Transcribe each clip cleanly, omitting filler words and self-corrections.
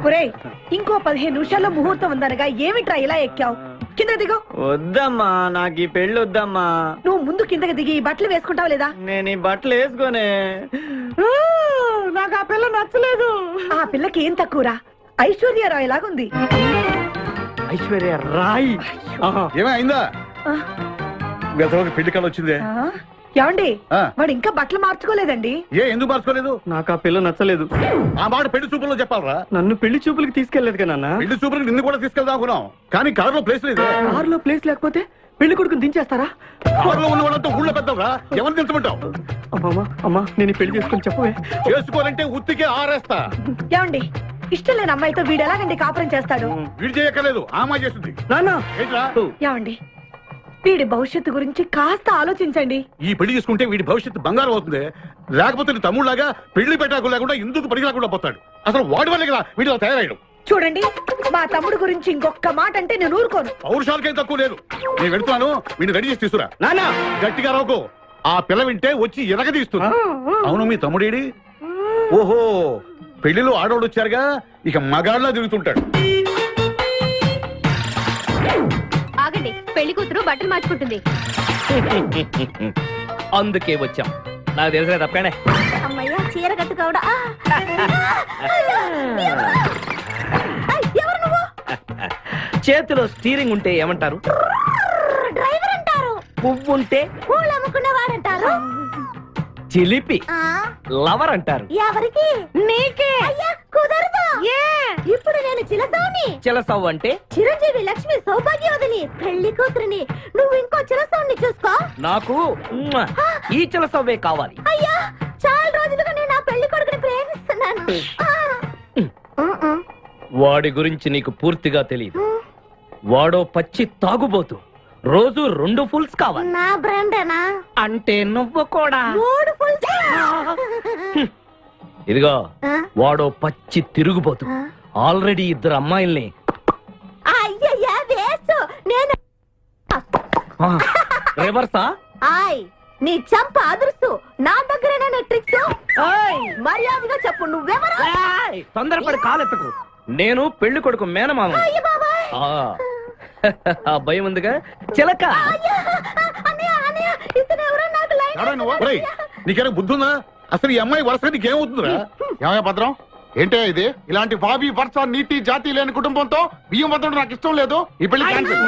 ఒరేయ్, ఇంకో 15 నిమిషాల్లో ముహూర్తం ఉందనగా ఏమిట్రా ఇలా ఎక్కావు? కింద దిగు. వద్దమ్మా, నాకు ఈ పెళ్లి వద్దమ్మా. నువ్వు ముందు కిందకి దిగి ఈ బట్టలు వేసుకుంటావు లేదా? నేను ఈ బట్టలు వేసుకోనే. నాకు ఆ పిల్ల నచ్చలేదు. ఆ పిల్లకి ఏం తక్కువరా? ఐశ్వర్యరాయ్ లాగుంది. ఐశ్వర్య రాయ్ ఏమైందా? పెళ్లి కళ వచ్చిందే. ఏమండి, వాడు ఇంకా బట్టలు మార్చుకోలేదండి. ఎందుకు మార్చుకోలేదు? నాకు ఆ పిల్ల నచ్చలేదు. ఆ మాట పెళ్లి చూపుల్లో చెప్పాలరా. నన్ను పెళ్లి చూపులకి తీసుకెళ్లేదు కదా. పెళ్లి చూపులకి నిన్ను కూడా తీసుకెళ్దాం అనుకున్నాం, కానీ కారులో ప్లేస్ లేదు. కారులో ప్లేస్ లేకపోతే పెళ్లి కొడుకుని దించేస్తారా? కారులో ఉన్న వాళ్ళంతా ఊళ్ళో పెద్దవరా, ఎవరిని దించమంటావు? అమ్మా, నేను పెళ్లి చేసుకుని చెప్పవే. చేసుకోవాలంటే ఉత్తికే ఆరేస్తా. ఏమండి, ఇష్టం లేని అమ్మాయితో వీడు ఎలాగండి కాపురం చేస్తాడు? వీడు చేయక్కర్లేదు, ఆ అమ్మాయి చేస్తుంది. ఏమండి, వీడి భవిష్యత్తు గురించి కాస్త ఆలోచించండి. ఈ పెళ్లి చేసుకుంటే వీడి భవిష్యత్తు బంగారం అవుతుంది. లేకపోతే నీ తమ్ముళ్లాగా పెళ్లి పెట్టాకు లేకుండా ఎందుకు పడికి లేకుండా పోతాడు. అసలు వాడి వల్లే కదా వీడిలో తయారయ్యడం. చూడండి, మా తమ్ముడు గురించి ఇంకొక మాట అంటే నేను ఊరుకోను. పౌరుషాలకేం తక్కువ లేదు. నేను వెళ్తున్నాను, వీడిని రెడీ చేసి తీసుకురా. నానా గట్టిగా రావుకో, ఆ పిల్ల వింటే వచ్చి ఎరగదీస్తుంది. అవును, మీ తమ్ముడేడి? ఓహో, పెళ్లిలో ఆడవాడు వచ్చారుగా, ఇక మగాళ్ళ తిరుగుతుంటాడు. ఆగండి, పెళ్లి కూతురు బట్టలు మార్చుకుంటుంది. అందుకే వచ్చాం. నాకు తెలిసిన తప్పనే. అమ్మయ్యా, చీర కట్టుకోవడా? ఎవరు నువ్వు? చేతిలో స్టీరింగ్ ఉంటే ఏమంటారు? డ్రైవర్ అంటారు. పువ్వు ఉంటే పూలు అమ్ముకున్నవాడంటారు. చిలిపి లవర్ అంటారు. ఎవరికి? నీకే. అయ్యా, కుదరదు. ఇప్పుడు నేను చిలసౌని. చిలసవ్ అంటే చిరంజీవి లక్ష్మి సౌభాగ్యవతిని, పెళ్లి కూతురిని. నువ్వు ఇంకో చిలసౌని చూసుకో. నాకు ఈ చిలసవ్వే కావాలి. అయ్యా, చాలా రోజులుగా నేను ఆ పెళ్లి కొడుకుని ప్రేమిస్తున్నాను. వాడి గురించి నీకు పూర్తిగా తెలియదు. వాడో పచ్చి తాగుబోతు. రోజు 2 ఫుల్స్ కావాలి. నా బ్రాండేనా? అంటే నువ్వు కూడా 3 ఫుల్స్. ఇదిగో, వాడో పచ్చి తిరుగుబోతు. ఆల్రెడీ 2 అమ్మాయిల్ని. అయ్యయ్యా, వేస్ట్. నేను రివర్సా? ఆయ్, నీ చంప అదుర్సు. నా దగ్గరేనా ట్రిక్స్? మర్యాదగా చెప్పు, నువ్వెవరు? తొందరపడి కాలెత్తకు. నేను పెళ్లి కొడుకు మేనమామ. ఆ భయం ఉందిగా చిలక. నీకేనా బుద్ధుందా? అసలు ఈ అమ్మాయి వరుస నీకేమవుతుందిరా? ఏమయ్య భద్రం, ఏంటో ఇది? ఇలాంటి బాబీ వరుస నీతి జాతి లేని కుటుంబంతో బియ్యం వద్ద నాకు ఇష్టం లేదు. ఈ పెళ్లి క్యాన్సిల్.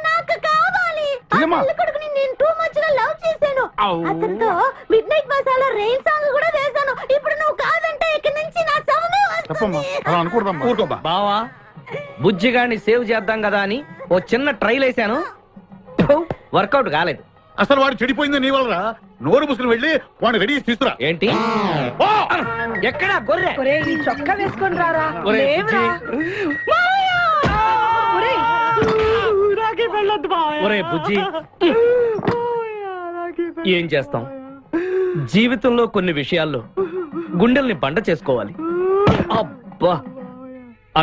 నాకు కావాలి. పెళ్లి కొడుకుని నేను టూ మచ్ గా లవ్ చేశాను. అతనితో mid night masala rain song కూడా వేశాను. ఇప్పుడు నువ్వు కాదంటే ఇక్కడి నుంచి నా శవమే వస్తుంది. అలా అనుకూడదమ్మా. బావా, బుజ్జిగాని సేవ్ చేద్దాం కదా అని ఓ చిన్న ట్రైల్ వేసాను, వర్కౌట్ కాలేదు. అసలు వాడు చెడిపోయింది నీ వల్ల. నోరు ముసుకుని వెళ్ళి వాడిని రెడీ తీసుకురా. ఏంటి? ఎక్కడా గొర్రె? ఈ చొక్కా వేసుకొని రారా. ఒరే బుజ్జి, ఏం చేస్తాం? జీవితంలో కొన్ని విషయాల్లో గుండెల్ని బండ చేసుకోవాలి. అబ్బా,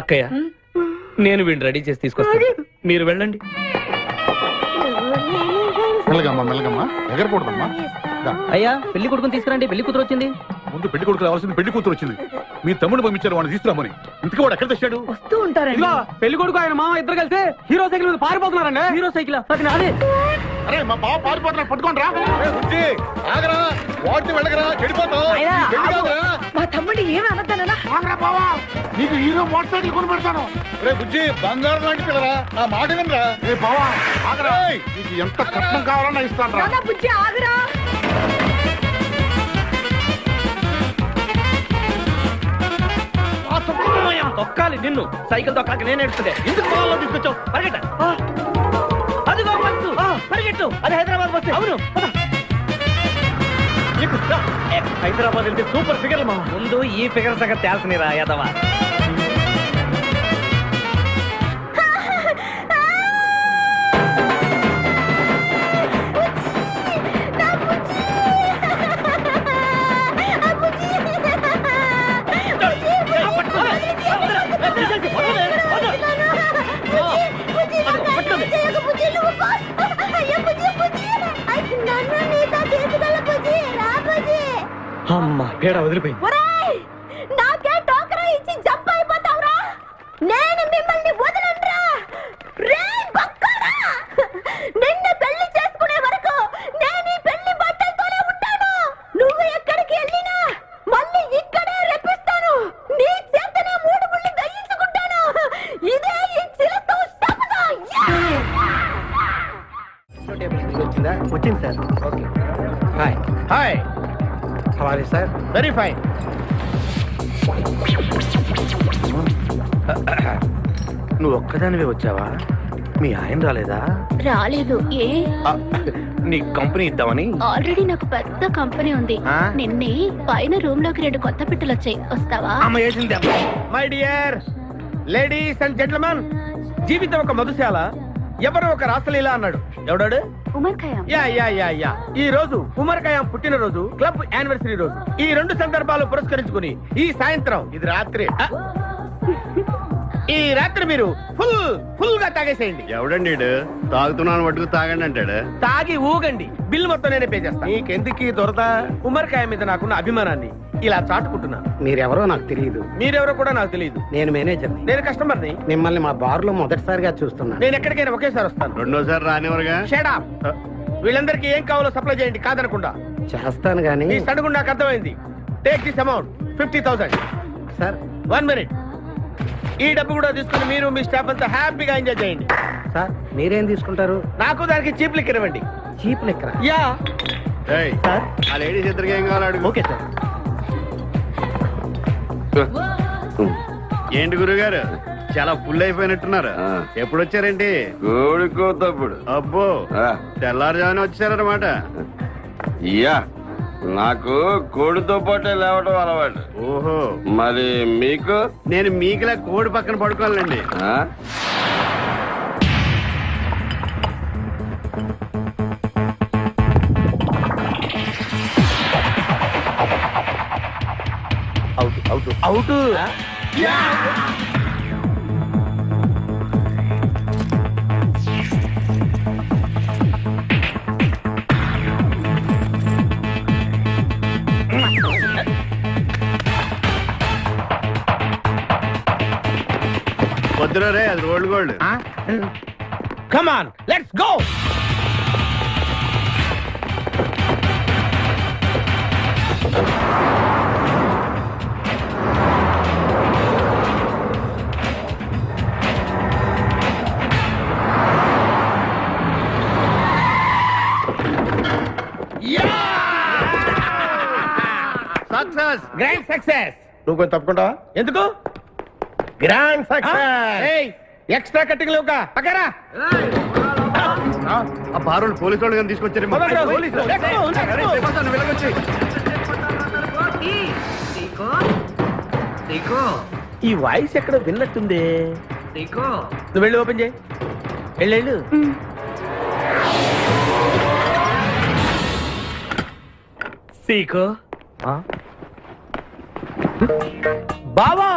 అక్కయ్య, నేను వీడిని రెడీ చేసి తీసుకొస్తాను, మీరు వెళ్ళండి. మెల్లగమ్మా, ఎగరకూడదమ్మా. అయ్యా, పెళ్లి కొడుకుని తీసుకురండి, పెళ్లి కూతురు వచ్చింది. ముందు పెళ్లి కొడుకు రావాల్సింది, పెళ్లి కూతురు వచ్చింది. మీ తమ్ముడు పంపించారు వాడిని తీసుకురామని. ఇంతకీ వాడు ఎక్కడ తెచ్చాడు? వస్తూ ఉంటారండి. పెళ్లి కొడుకు ఆయన మామ ఇద్దరు కలిసి హీరో సైకిల్ మీద పారిపోతున్నారండి. హీరో సైకిల్ అదే. అరే, మా బావ పారిపోతున్నా, పట్టుకోండి రా. ఆగరా, వాడిని వెళ్ళగరా, చెడిపోతావు. మా తమ్ముడు ఏమి అనద్దనా? నీకు హీరో మోటార్ సైకిల్ కొని పెడతాను. రే బుజ్జి, బంగారం లాంటి పిల్లరా, నా మాట వినరా. రే బావా, ఆగరా, నీకు ఎంత కట్నం కావాలన్నా ఇస్తాను రా. బుజ్జి, ఆగరా. తొక్కాలి నిన్ను. సైకిల్ తొక్కాక నేను ఎడుతుండే. ఎందుకు పొలంలో తీసుకొచ్చావు? పరిగెట్ట. అదిగో బస్సు, పరిగెట్టు. అది హైదరాబాద్ బస్సు. అవును, హైదరాబాద్ వెళ్తే సూపర్ ఫిగర్ మా. ముందు ఈ ఫిగర్ సగం తేల్సనిరా యాదవా. అమ్మా, పేడ వదిలిపోయింది. నాకే టోకరా ఇచ్చి జంప్ అయిపోతావురా. నేను మిమ్మల్ని వదలనురా. రే బక్కడా, నిన్ను పెళ్లి చేసుకునే వరకు నేను ఈ పెళ్లి బట్టలతోనే ఉంటాను. నువ్వు ఎక్కడికి వెళ్ళినా మళ్ళీ ఇక్కడే రెప్పిస్తాను. నీ చేతనే 3 ముళ్ళు దయించుకుంటాను. ఇదే ఈ చిలతో శపథం. వచ్చింది sir. Okay. Hi hi, how are you sir? Very fine. నువ్వు ఒక్కదానివే వచ్చావా? మీ ఆయన రాలేదా? రాలేదు. ఏ నీ కంపెనీ ఇద్దామని. ఆల్రెడీ నాకు పెద్ద కంపెనీ ఉంది. ఆ? నిన్నే పైన రూమ్ లోకి 2 కొత్త పిట్టలు వచ్చాయి. వస్తావా? అమ్మ వేసింది. My dear ladies and gentlemen, జీవితం ఒక మధుశాల, ఎవరు ఒక రాసలీల అన్నాడు. ఎవడాడు? Omar Khayyam. Yeah yeah yeah yeah. ఈ రోజు ఉమర్ ఖయాం పుట్టినరోజు, క్లబ్ యానివర్సరీ రోజు. ఈ 2 సందర్భాలు పురస్కరించుకుని ఈ సాయంత్రం, ఇది రాత్రి, ఈ రాత్రి మీరు ఫుల్ గా తాగేసేయండి. ఎవడండి తాగుతున్నాను మటుకు తాగండి అంటాడు. తాగి ఊగండి, బిల్లు మొత్తం నేనే పే చేస్తాను. నీకెందుకు దొరద? ఉమర్ ఖయాం మీద నాకున్న అభిమానాన్ని ఇలా చాటుకుంటున్నాను. మీరెవరో నాకు తెలియదు. మీరెవరో కూడా నాకు తెలియదు. నేను మేనేజర్ని. నేను కస్టమర్ని. మిమ్మల్ని మా బార్ లో మొదటిసారిగా చూస్తున్నా. నేను ఎక్కడికైనా ఒకేసారి వస్తాను. రెండోసారి రానివరగా. Shut up. వీళ్ళందరికీ ఏం కావాలో సప్లై చేయండి, కాదనకుండా. చేస్తాను గానీ. ఈ సడుగు నాకు అర్థమైంది. Take this amount 50,000. Sir 1 minute. ఈ డబ్బు కూడా తీసుకుని మీరు మీ స్టాఫ్ అంతా హ్యాపీగా ఎంజాయ్ చేయండి. సార్ మీరేం తీసుకుంటారు? నాకు దానికి చీప్ లిక్కర్ ఇవ్వండి. చీప్ లెక్కరా? యా. సార్ ఆ లేడీస్ ఇద్దరికి ఏం కావాలి అడుగు. Okay sir. ఏంటి గురుగారు చాలా ఫుల్ అయిపోయినట్టున్నారు. ఎప్పుడు వచ్చారేంటి? కోడికోతప్పుడు అబ్బో, తెల్లారుజామున వచ్చారన్నమాట. యా నాకు కోడితో పాటే లేవడం అలవాటు. ఓహో, మరి మీకు? నేను మీకులా కోడి పక్కన పడుకోవాలండి. ఆ? అవుట్. వద్దురా రే, అది rolled gold. Come on, let's go. Success, grand success. నువ్వు కొంచెం తప్పుకుంటావా? ఎందుకు? Grand success. ఎక్స్ట్రా కట్టింగ్ లేవుగా పక్కరా. ఆ బారులు పోలీసు వాళ్ళు కానీ తీసుకొచ్చారు. ఈ వాయిస్ ఎక్కడో విన్నట్టుంది. నువ్వు వెళ్ళి ఓపెన్ చేయి. వెళ్ళు. సీకో బావా,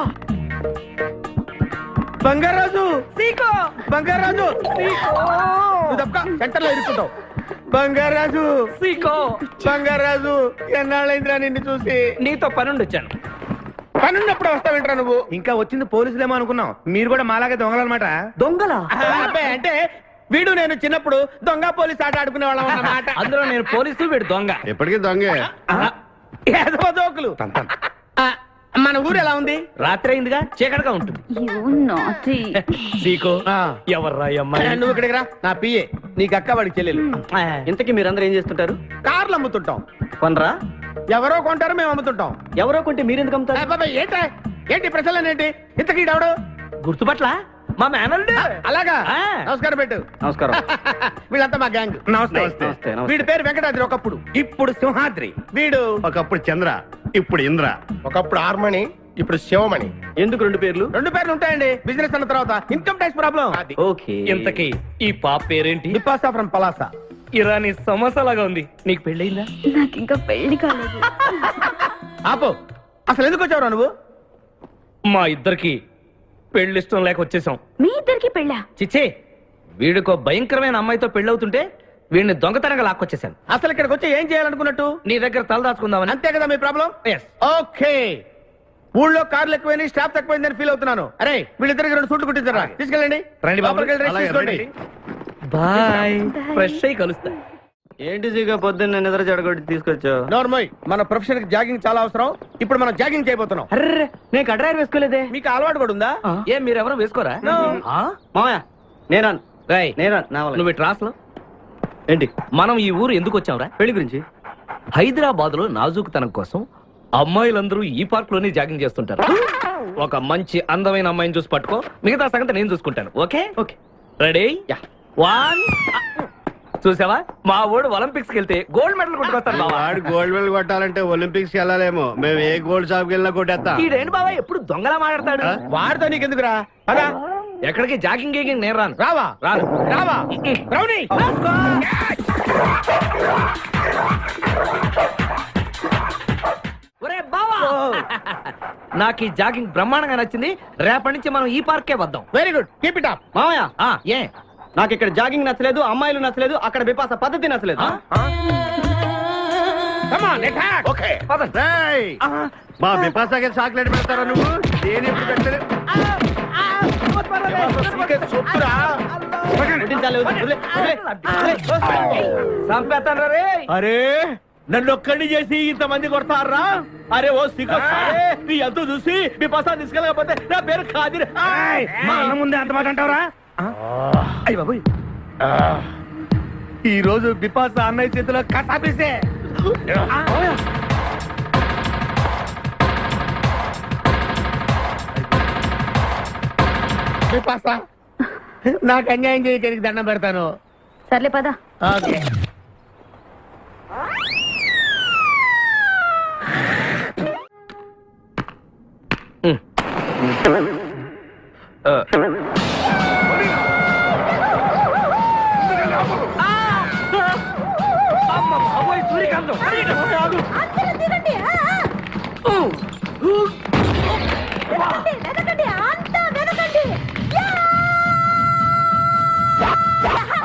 బంగారాజు. సీకో బంగారాజు. నువ్వు తప్ప సెంటర్ లో ఇరుక్కుంటావు. బంగారాజు, సీకో బంగారాజు, ఎన్నాళ్ళైందిరా నిన్ను చూసి. నీతో పనుండి వచ్చాను. పనున్నప్పుడు వస్తావేంట్రా నువ్వు? ఇంకా వచ్చింది పోలీసులేమో అనుకున్నాం. మీరు కూడా మాలాగే దొంగలన్నమాట. దొంగలా? అబ్బాయి, అంటే వీడు నేను చిన్నప్పుడు దొంగ పోలీస్ ఆట ఆడుకునే వాళ్ళం అన్నమాట. అందులో నేను పోలీసు, వీడు దొంగ. ఎప్పటికీ దొంగే. ఏదో జోకులు. మన ఊరు ఎలా ఉంది? రాత్రి అయిందిగా, చీకటిగా ఉంటుంది. సీకో ఎవర్రా ఈ అమ్మాయి? నువ్వు ఇక్కడికి రా, నా పిఏ. నీకు అక్క, వాడికి చెల్లెలు. ఇంతకీ మీరందరూ ఏం చేస్తుంటారు? కార్లు అమ్ముతుంటాం. కొనరా? ఎవరో కొంటారు, మేము అమ్ముతుంటాం. ఎవరో కొంటే మీరెందుకు అమ్ముతారు? బాబాయ్, ఏంటి ప్రశ్నలేంటి? ఇంతకీ ఈడెవడు? గుర్తుపట్ల మా మేనల్డ్. అలాగా? ఆ. నమస్కారం పెట్టు. నమస్కారం. వీళ్ళంతా మా గ్యాంగ్. నమస్తే. వీడి పేరు వెంకటాద్రి, ఒకప్పుడు. ఇప్పుడు సింహాద్రి. వీడు ఒకప్పుడు చంద్ర, ఇప్పుడు ఇంద్ర. ఒకప్పుడు ఆర్మణి, ఇప్పుడు శివమణి. ఎందుకు 2 పేర్లు? 2 పేర్లు ఉంటాయండి. బిజినెస్ అన్న తర్వాత ఇన్కమ్ ట్యాక్స్ ప్రాబ్లం. ఓకే. ఇంతకీ ఈ పాప పేరేంటి? బిపాసా ఫ్రమ్ పలాసా. ఇరానీ సమస్యలాగా ఉంది. నీకు పెళ్ళయిందా? నాకు ఇంకా పెళ్లి కాలేదు. ఆపు, అసలు ఎందుకు వచ్చావురా నువ్వు? మా ఇద్దరికి పెళ్లి ఇష్టం లేక వచ్చేసాం. మీ ఇద్దరికి పెళ్ళా? చిచ్చే, వీడికో భయంకరమైన అమ్మాయితో పెళ్ళవుతుంటే వీడిని దొంగతనంగా లాక్కొచ్చేసాను. అసలు ఇక్కడికి వచ్చి ఏం చేయాలనుకున్నట్టు? నీ దగ్గర తలదాచుకుందామని. అంతే కదా మీ ప్రాబ్లం? Yes. ఓకే, ఊళ్ళో కార్లు ఎక్కువైనా స్టాఫ్ తక్కువైందని ఫీల్ అవుతున్నాను. అరే వీళ్ళిద్దరికి 2 సూట్లు కుట్టించారా, తీసుకెళ్ళండి. రండి బాబు. లోపలికి వెళ్ళి rest తీసుకోండి. బాయ్. ఫ్రెష్ అయ్యి కలుస్తా. ఏంటి సీగా పొద్దున్న నిద్ర చెడగొట్టి తీసుకొచ్చావు? నోర్మోయ్, మన ప్రొఫెషన్ కి జాగింగ్ చాలా అవసరం. ఇప్పుడు మనం జాగింగ్ చేయబోతున్నాం. అర్రే నేను కడ్రాయర్ వేసుకోలేదే. మీకు అలవాటు కూడా ఉందా? ఏం మీరెవరూ వేసుకోరా? ఆ? మామయ్య నేనా రేయ్, నేనా నా వల్ల. నువ్వు ట్రాస్ ఏంటి? మనం ఈ ఊరు ఎందుకు వచ్చాంరా? పెళ్లి గురించి. హైదరాబాద్ లో నాజూకుతనం కోసం అమ్మాయిలందరూ ఈ పార్క్ లోనే జాగింగ్ చేస్తుంటారు. ఒక మంచి అందమైన అమ్మాయిని చూసి పట్టుకో, మిగతా సంగతి నేను చూసుకుంటాను. Okay okay ready? 1 చూసావా, మా ఊడు ఒలింపిక్స్ వెళ్తే గోల్డ్ మెడల్ కొట్టుకొస్తాడు బావా. వాడు గోల్డ్ మెడల్ కొట్టాలంటే ఒలింపిక్స్ వెళ్ళాలేమో. మేము ఏ గోల్డ్ షాప్ కి వెళ్ళినా కొట్టేస్తాం. ఈడేంటి బావా ఎప్పుడు దొంగలా మాట్లాడతాడు? వాడితో నీకెందుకురా? పదా ఎక్కడికి జాగింగ్ గీగింగ్ నేను రాను. రావా రాను. రావా రౌడీ. ఒరే బావా, నాకు ఈ జాగింగ్ బ్రహ్మాండంగా నచ్చింది. రేపటి నుంచి మనం ఈ పార్కే వద్దాం. Very good, keep it up. మామయ్య ఏ నాకు ఇక్కడ జాగింగ్ నచ్చలేదు, అమ్మాయిలు నచ్చలేదు, అక్కడ బిపాస పద్ధతి నచ్చలేదు. Come on attack. ఓకే రేయ్, మా బిపాసాకి చాక్లెట్ పెడతారా నువ్వు? నేను ఎప్పుడు పెట్టలేదు. సొత్తురా. పుట్టించాలి, వదిలే, వదిలే, వదిలే. చంపేస్తాను రే. అరే నన్ను ఒక్కడిని చేసి ఇంతమంది కొడతారా? అరే ఓ సిగ్గు నీ ఎంతో చూసి మీ పసా తీసుకెళ్ళకపోతే నా పేరు ఖాదిర్. మా అన్న ముందే అంత మాట అంటావరా? అయ్య బాబోయ్, ఈ రోజు బిపాస అన్నయ్య చేతిలో కసాపిస్తే. బిపాస నాకు అన్యాయం చేయడానికి దండం పెడతాను. సర్లే పద. ఓకే అమ్మ బాబోయ్, సూర్యకాంతం. అందరూ దిగండి. వెనకండి, అంతా వెనకండి.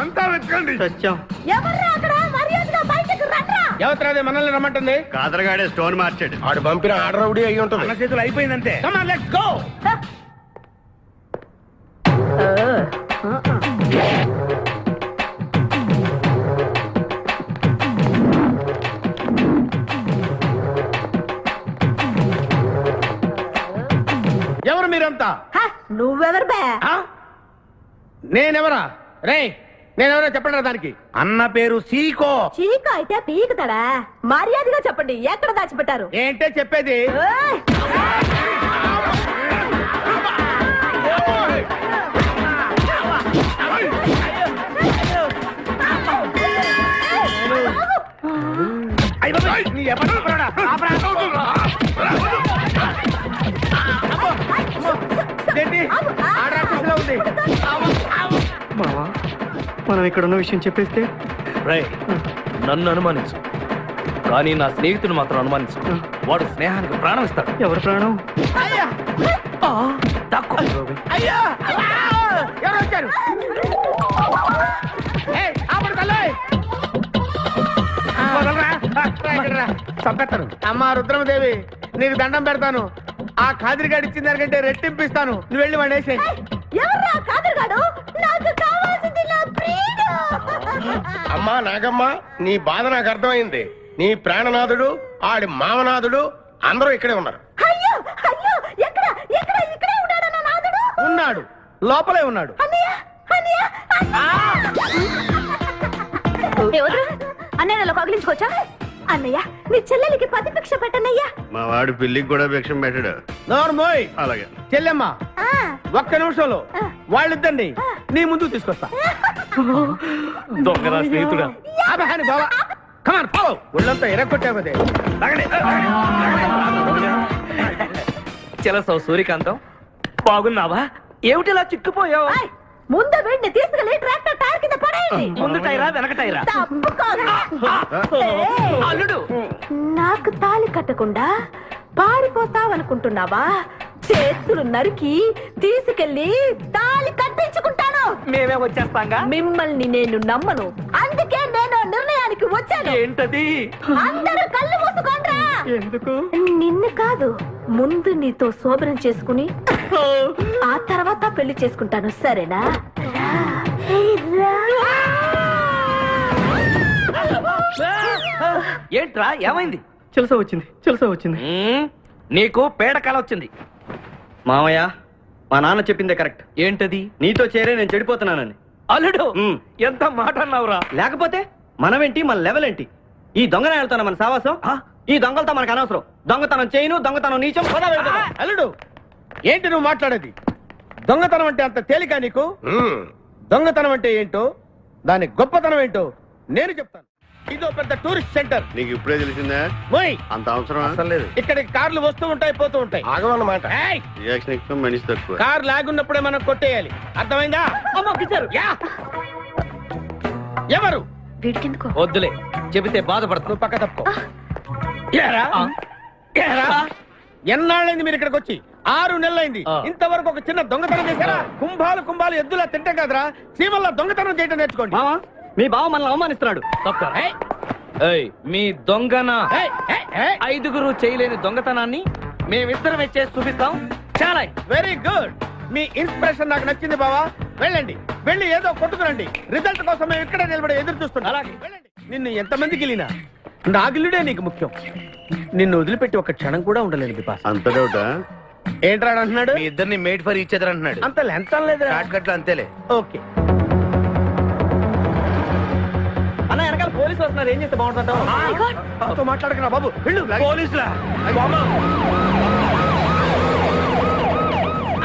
అంతా వెతకండి. సత్యం. ఎవర్రా అక్కడ? మర్యాదగా బయటకు రండ్రా. ఎవరిది మనల్ని రమ్మంటుంది? కాదరగాడే స్టోన్ మార్చాడు. ఆడు పంపిన ఆడరవుడి అయి ఉంటుంది. మన చేతులు అయిపోయిందంటే. Come on, let's go. ఎవరు మీరంతా? నువ్వెవరు బే? ఆ? నేనెవరా? రే నేనెవరో చెప్పండి దానికి. అన్న పేరు సీకో. చీక అయితే పీకుతాడా? మర్యాదగా చెప్పండి, ఎక్కడ దాచిపెట్టారు? ఏంటే చెప్పేది? ఏయ్! నీ ఎవరు పరోడా? ఏంటి? ఆడాపిసిలో ఉంది. మావా మనం ఇక్కడ ఉన్న విషయం చెప్పేస్తే రేయ్, నన్ను అనుమానించు, కానీ నా స్నేహితుడు మాత్రం అనుమానించు. వాడు స్నేహానికి ప్రాణం ఇస్తాడు. ఎవరి ప్రాణం? అయ్యా తక్కువ అయ్యా ఎవరు వచ్చారు? ఏయ్, ఆపడు తల్లి. వదలరా. ఇక్కడ రా. చంపేస్తాను. అమ్మా రుద్రమదేవి, నీకు దండం పెడతాను. ఆ ఖాదిరిగాడు ఇచ్చిన దానికంటే రెట్టింపిస్తాను. నువ్వు వెళ్ళి వాడు వేసేయ్. ఎవర్రా కాదరగాడు? నాకు కావాల్సింది నా ప్రియుడు. అమ్మా నాగమ్మ, నీ బాధ నాకు అర్థమైంది. నీ ప్రాణనాథుడు, ఆడి మామనాథుడు అందరూ ఇక్కడే ఉన్నారు. అయ్యో అయ్యో, ఎక్కడ ఎక్కడ? ఇక్కడే ఉన్నాడు నా నాదుడు. ఉన్నాడు, లోపలే ఉన్నాడు. అన్నయ్య అన్నయ్య అన్నయ్య కగిలించుకోవచ్చా? అన్నయ్య నీ చెల్లెలికి పతి భిక్ష పెట్టన్నయ్యా. మా వాడు పిల్లికి కూడా భిక్షం పెట్టాడు. నోర్మోయ్. అలాగే చెల్లెమ్మ ఒక్క నిమిషంలో వాళ్ళిద్దరిని నీ ముందుకు తీసుకొస్తా. దొంగరా స్నేహితుడా. అబ్బా బావా, కమాన్ ఫాలో. ఒళ్ళంతా ఎరగొట్టావదే. చెలసో సూర్యకాంతం, బాగున్నావా? ఏమిటిలా చిక్కుపోయావు? ఏయ్, ముందు వీడిని తీసుకెళ్లి ట్రాక్టర్ టైర్ కింద పడేయండి. ముందు టైరా వెనక టైరా? తప్పుకోగా. ఏయ్, అల్లుడు, నాకు తాళి కట్టకుండా పారిపోతావనుకుంటున్నావా? చేతులు నరికి తీసుకెళ్లి తాళి కట్టించుకుంటాను. మేమే వచ్చేస్తాంగా. మిమ్మల్ని నేను నమ్మను, అందుకే నేను నిర్ణయానికి వచ్చాను. ఏంటది? అందరూ కళ్ళు మూసుకోండ్రా. ఎందుకు? నిన్ను కాదు, ముందు నీతో శోభనం చేసుకుని ఆ తర్వాత పెళ్లి చేసుకుంటాను, సరేనా? ఏంట్రా ఏమైంది? చిలస వచ్చింది నీకు పేడకాల వచ్చింది. మామయ్య మా నాన్న చెప్పిందే కరెక్ట్. ఏంటది? నీతో చేరే నేను చెడిపోతున్నానని. అల్లుడు మ్. ఎంత మాట అన్నావురా? లేకపోతే మనమేంటి, మన లెవెల్ ఏంటి? ఈ దొంగనే వెళ్తాను మన సావాసం. ఈ దొంగలతో మనకు అనవసరం. దొంగతనం చేయను, దొంగతనం నీచం. పద వెళ్దాం. అల్లుడు, ఏంటి నువ్వు మాట్లాడేది? దొంగతనం అంటే అంత తేలిక నీకు? దొంగతనం అంటే ఏంటో, దాని గొప్పతనం ఏంటో నేను చెప్తాను. ఇదో పెద్ద టూరిస్ట్ సెంటర్. నీకు ఇప్పుడే తెలిసిందా? పోయ్, అంత అవసరం అసలు లేదు. ఇక్కడికి కార్లు వస్తూ ఉంటాయి, పోతూ ఉంటాయి. ఆగమన్నమాట. ఏయ్, రియాక్షన్ ఎక్కువ, మనిషి తక్కువ. కార్ లాగున్నప్పుడే మనం కొట్టేయాలి, అర్థమైందా? యా. ఎవరు? వీడికెందుకో వద్దులే, చెబితే బాధపడుతు. నువ్వు పక్క తప్పుకో. ఏరా? ఏరా? ఎన్నాళ్ళైంది మీరు ఇక్కడికి వచ్చి? 6 నెలలైంది. ఆ. ఇంతవరకు ఒక చిన్న దొంగతనం చేశారా? కుంభాలు ఎద్దులా తింటాం కదరా, సీమల్లా దొంగతనం చేయటం నేర్చుకోండి. మామ, మీ బావ మనల్ని అవమానిస్తున్నాడు. ఏయ్, ఏయ్, మీ దొంగన ఏయ్, ఏయ్, ఏయ్. 5గురు చేయలేని దొంగతనాన్ని మేమిద్దరం చేసి చూపిస్తాం. చాలా వెరీ గుడ్. మీ ఇన్స్పిరేషన్ నాకు నచ్చింది బావా. వెళ్ళండి, వెళ్ళి ఏదో కొట్టుకురండి. రిజల్ట్ కోసం మేము ఇక్కడే నిలబడి ఎదురు చూస్తున్నాం. అలాగే. వెళ్ళండి. నిన్ను ఎంతమంది గిలినా నా గిల్లుడే నీకు ముఖ్యం. నిన్ను వదిలిపెట్టి ఒక క్షణం కూడా ఉండలేను బిపాస్. అంత డౌటా? ఏంట్రా అంటున్నాడు? మీ ఇద్దరిని మేడ్ ఫర్ ఈచ్ అదర్ అంటున్నాడు. అంత లెంత లేదు. షార్ట్ కట్ లో అంతేలే. ఓకే. అన్న వెనకాల పోలీసులు వస్తున్నారు, ఏం చేస్తే బాగుంటుంటావు? మాట్లాడకరా బాబు, వెళ్ళు. పోలీసులా?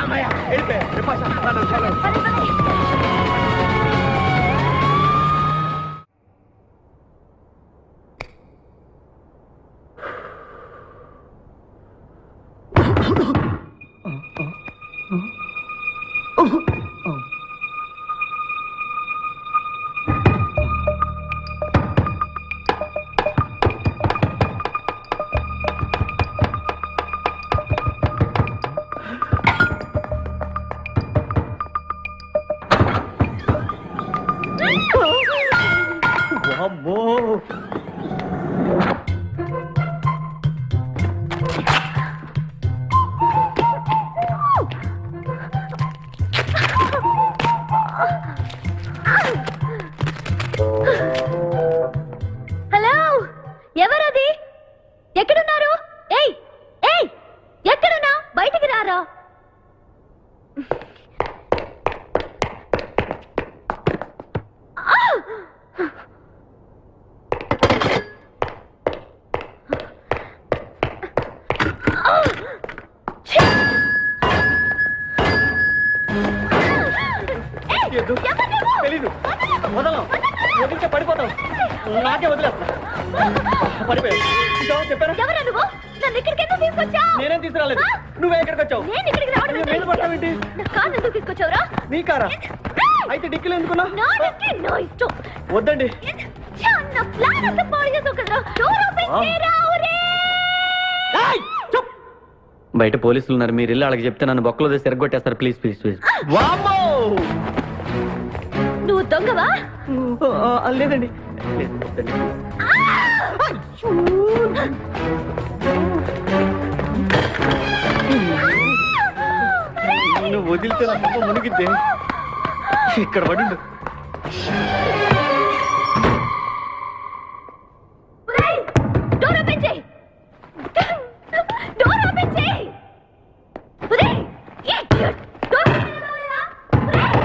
అమ్మయ్య, వెళ్ళిపోయా. బిపాస, చలో. హలో, ఎవరది? ఎక్కడున్నారు? ఏయ్ ఏయ్, ఎక్కడున్నా? బయటికి రారా. తెలీదు. వదలం. వదిలితే పడిపోతాం. నాకే వదిలేస్తా. పడిపోయావు. చెప్పారా? ఎవరా నువ్వు? నన్ను ఇక్కడికి ఎందుకు తీసుకొచ్చావు? నేనేం తీసుకురాలేదు. నువ్వే ఎక్కడికి వచ్చావు? నేను ఇక్కడికి రావడం నేను ఏంటి? పడతావేంటి? నా కారు ఎందుకు తీసుకొచ్చావురా? నీ కారా? అయితే డిక్కీలు ఎందుకున్నావు? నా డిక్కీ నా ఇష్టం. వద్దండి. నా ప్లాన్ అంతా పాడు చేసావు కదరా. డోర్ ఓపెన్ చేయరా ఒరే. బయట పోలీసులు ఉన్నారు, మీరు ఇల్లు వాళ్ళకి చెప్తే నన్ను బొక్కలో తీసి ఎరగొట్టేస్తారు. Please please please. నువ్వు దొంగవా? లేదండి. నువ్వు వదిలితే నా పక్క మునిగిద్దే. ఇక్కడ పడిండు. డోర్ ఓపెన్ చేయి. డోర్ ఓపెన్ చేయి. ఒరేయ్, ఇడియట్. డోర్ ఓపెన్ చేయరా? ఒరేయ్,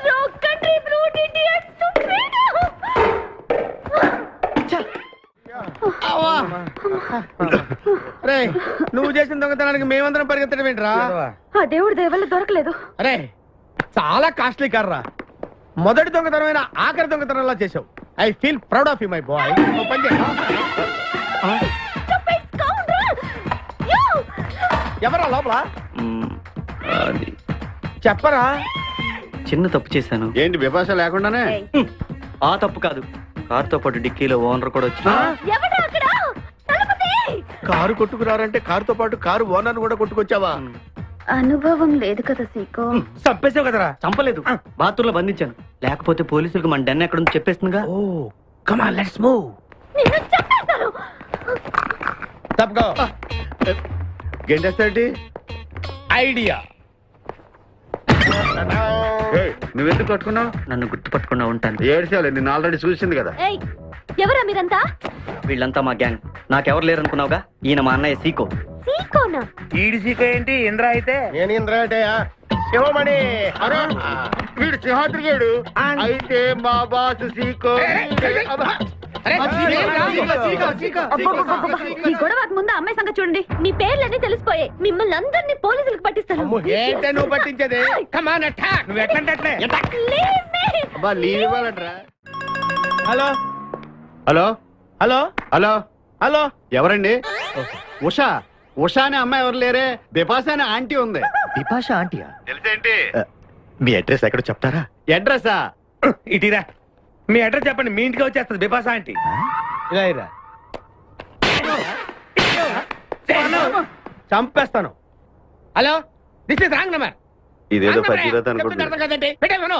rock country brute idiot stupid. రే, నువ్వు చేసిన దొంగతనానికి మేమందరం పరిగెత్తడం ఏంట్రా? ఆ దేవుడి దయవల్ల దొరకలేదు. అరే, చాలా కాస్ట్లీ కార్రా. మొదటి దొంగతనమైన ఆఖరి దొంగతనంలా చేసావు. I feel proud of you my boy. పని చేయి. Stupid scoundrel. You. ఎవరా లోపల? అది చెప్పరా. చిన్న తప్పు చేశాను. ఏంటి విపాస లేకుండానే? ఆ తప్పు కాదు, కారుతో పాటు డిక్కీలో ఓనర్ కూడా వచ్చి ఎవడా అక్కడ? తలుపు తీయ్. కారు కొట్టుకురారంటే కారుతో పాటు కారు ఓనర్ కూడా కొట్టుకొచ్చావా? అనుభవం లేదు కదా సీకో. చంపేసావు కదరా. చంపలేదు, బాత్రూంలో బంధించాను. లేకపోతే పోలీసులకు మన డెన్ ఎక్కడ చెప్పేస్తుందిగా. ఓ, కమ్ ఆన్ లెట్స్ మూవ్. నిన్ను చంపేస్తాను. తప్పుకో. గెంటేస్తాటి ఐడియా. నువ్వెందుకు పట్టుకున్నావు? నన్ను గుర్తుపట్టకుండా ఉంటాను. ఏడ్చాలి, నిన్ను ఆల్రెడీ చూసింది కదా. ఏయ్, ఎవరా మీరంతా? వీళ్ళంతా మా గ్యాంగ్. నాకెవరు లేరనుకున్నావుగా? ఈయన మా అన్నయ్య సీకో. సీకోనా? ఈడి సీకో ఏంటి? ఇంద్ర అయితే నేను ఇంద్ర అంటే శివమణి. అరే వీడు సింహాద్రిగాడు అయితే మా బాసు సీకో. ఈ గొడవకు ముందు అమ్మాయి సంగతి చూడండి. మీ పేర్లన్నీ తెలిసిపోయాయి. మిమ్మల్ని అందరినీ పోలీసులకు పట్టిస్తాను. ఏంటే నువ్వు పట్టించేది? కమాన్ అటాక్. నువ్వు ఎట్లంటే Leave me. అబ్బా లీవ్ ఇవ్వాలంటరా. Hello hello hello hello hello. ఎవరండి? ఉషా. ఉషా అనే అమ్మాయి ఎవరు లేరే. బిపాసా అనే ఆంటీ ఉంది. బిపాషా ఆంటీయా? తెలుసేంటి? మీ అడ్రస్ ఎక్కడ చెప్తారా? అడ్రసా? ఇటీరా, మీ అడ్రస్ చెప్పండి, మీ ఇంటికి వచ్చేస్తుంది బిపాసా ఆంటీ. ఇలా ఇరా. చంపేస్తాను. Hello, this is wrong number. ఇదేదో పచ్చిరత అనుకుంటున్నా. అర్థం కదండి. పెట్టేమను.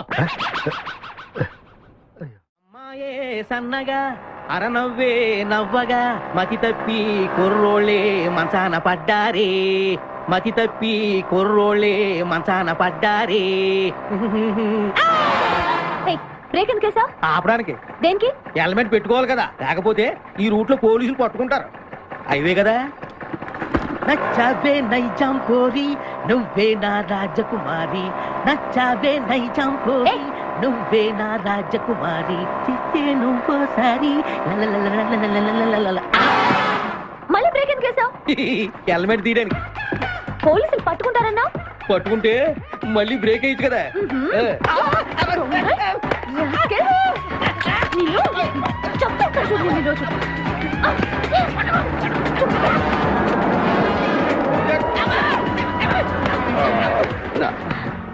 అమ్మాయే సన్నగా అరనవ్వే నవ్వగా మతి తప్పి కుర్రోళ్ళే మంచాన పడ్డారే. మతి తప్పి కుర్రోళ్ళే మంచాన పడ్డారే. ఏయ్, బ్రేక్ ఎందుకు వేసావ్? ఆపడానికి దేనికి? హెల్మెట్ పెట్టుకోవాలి కదా, లేకపోతే ఈ రూట్ లో పోలీసులు పట్టుకుంటారు. హైవే కదా. నచ్చావే నైజాం కోరి నువ్వే నా రాజకుమారి. నచ్చావే నైజాం కోరి నువ్వే నా రాజకుమారి. చిస్తే నువ్వోసారి మళ్ళీ బ్రేక్ ఎందుకు వేసావ్? హెల్మెట్ తీయడానికి. పోలీసులు పట్టుకుంటారన్నా? పట్టుకుంటే మళ్ళీ బ్రేక్ అయ్యింది కదా. చంపేస్తాను చూడు నేను ఈరోజు.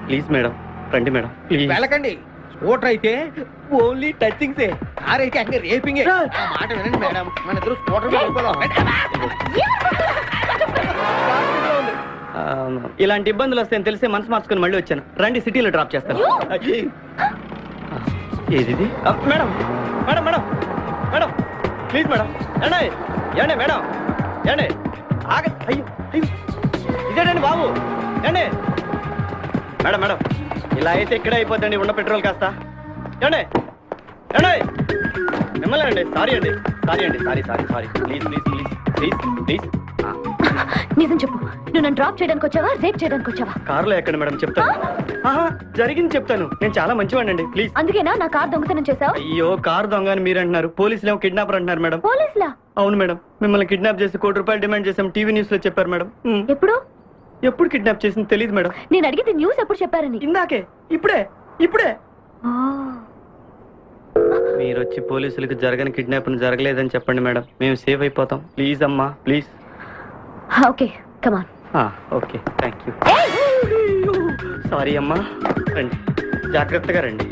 ప్లీజ్ మేడం, రండి మేడం, ప్లీజ్. వెళ్ళకండి. స్కూటర్ అయితే ఓన్లీ టచింగ్సే, కార్ అయితే అన్ని రేపింగే. ఆ మాట వినండి మేడం, మన ఇద్దరు స్కూటర్ ఇలాంటి ఇబ్బందులు వస్తాయని తెలిసే మనసు మార్చుకుని మళ్ళీ వచ్చాను. రండి, సిటీలో డ్రాప్ చేస్తాను. ఏది madam? Madam madam madam please madam. ఏండి ఏండి మేడం, ఏండి ఆగ. అయ్యో అయ్యో, ఇదేనండి బాబు. ఏండి మేడం మేడం, ఇలా అయితే ఇక్కడే అయిపోద్దండి ఉన్న పెట్రోల్ కాస్త. ఏండి ఏండి మిమ్మల్ని అండి. సారీ అండి, సారీ అండి, sorry sorry sorry. Please please please please please. నిజం చెప్పు, నువ్వు నన్ను డ్రాప్ చేయడానికి వచ్చావా, రేప్ చేయడానికి వచ్చావా? కారులో ఎక్కడ మేడం, చెప్తాను. జరిగింది చెప్తాను. నేను చాలా మంచివాడినండి, ప్లీజ్. అందుకేనా నా కార్ దొంగతనం చేసావు? అయ్యో, కారు దొంగ అని మీరు అంటున్నారు, పోలీసులు ఏమో కిడ్నాపర్ అంటున్నారు మేడం. పోలీసులా? అవును మేడం, మిమ్మల్ని కిడ్నాప్ చేసి ₹1 డిమాండ్ చేసాం, టీవీ న్యూస్ లో చెప్పారు మేడం. ఎప్పుడు? ఎప్పుడు కిడ్నాప్ చేసింది తెలియదు మేడం. నేను అడిగింది న్యూస్ ఎప్పుడు చెప్పారని. ఇందాకే, ఇప్పుడే ఇప్పుడే. మీరు వచ్చి పోలీసులకు జరగని కిడ్నాప్ జరగలేదని చెప్పండి మేడం, మేము సేఫ్ అయిపోతాం. ప్లీజ్ అమ్మా, please. Okay, come on. Okay, thank you. Sorry అమ్మా, రండి, జాగ్రత్తగా రండి.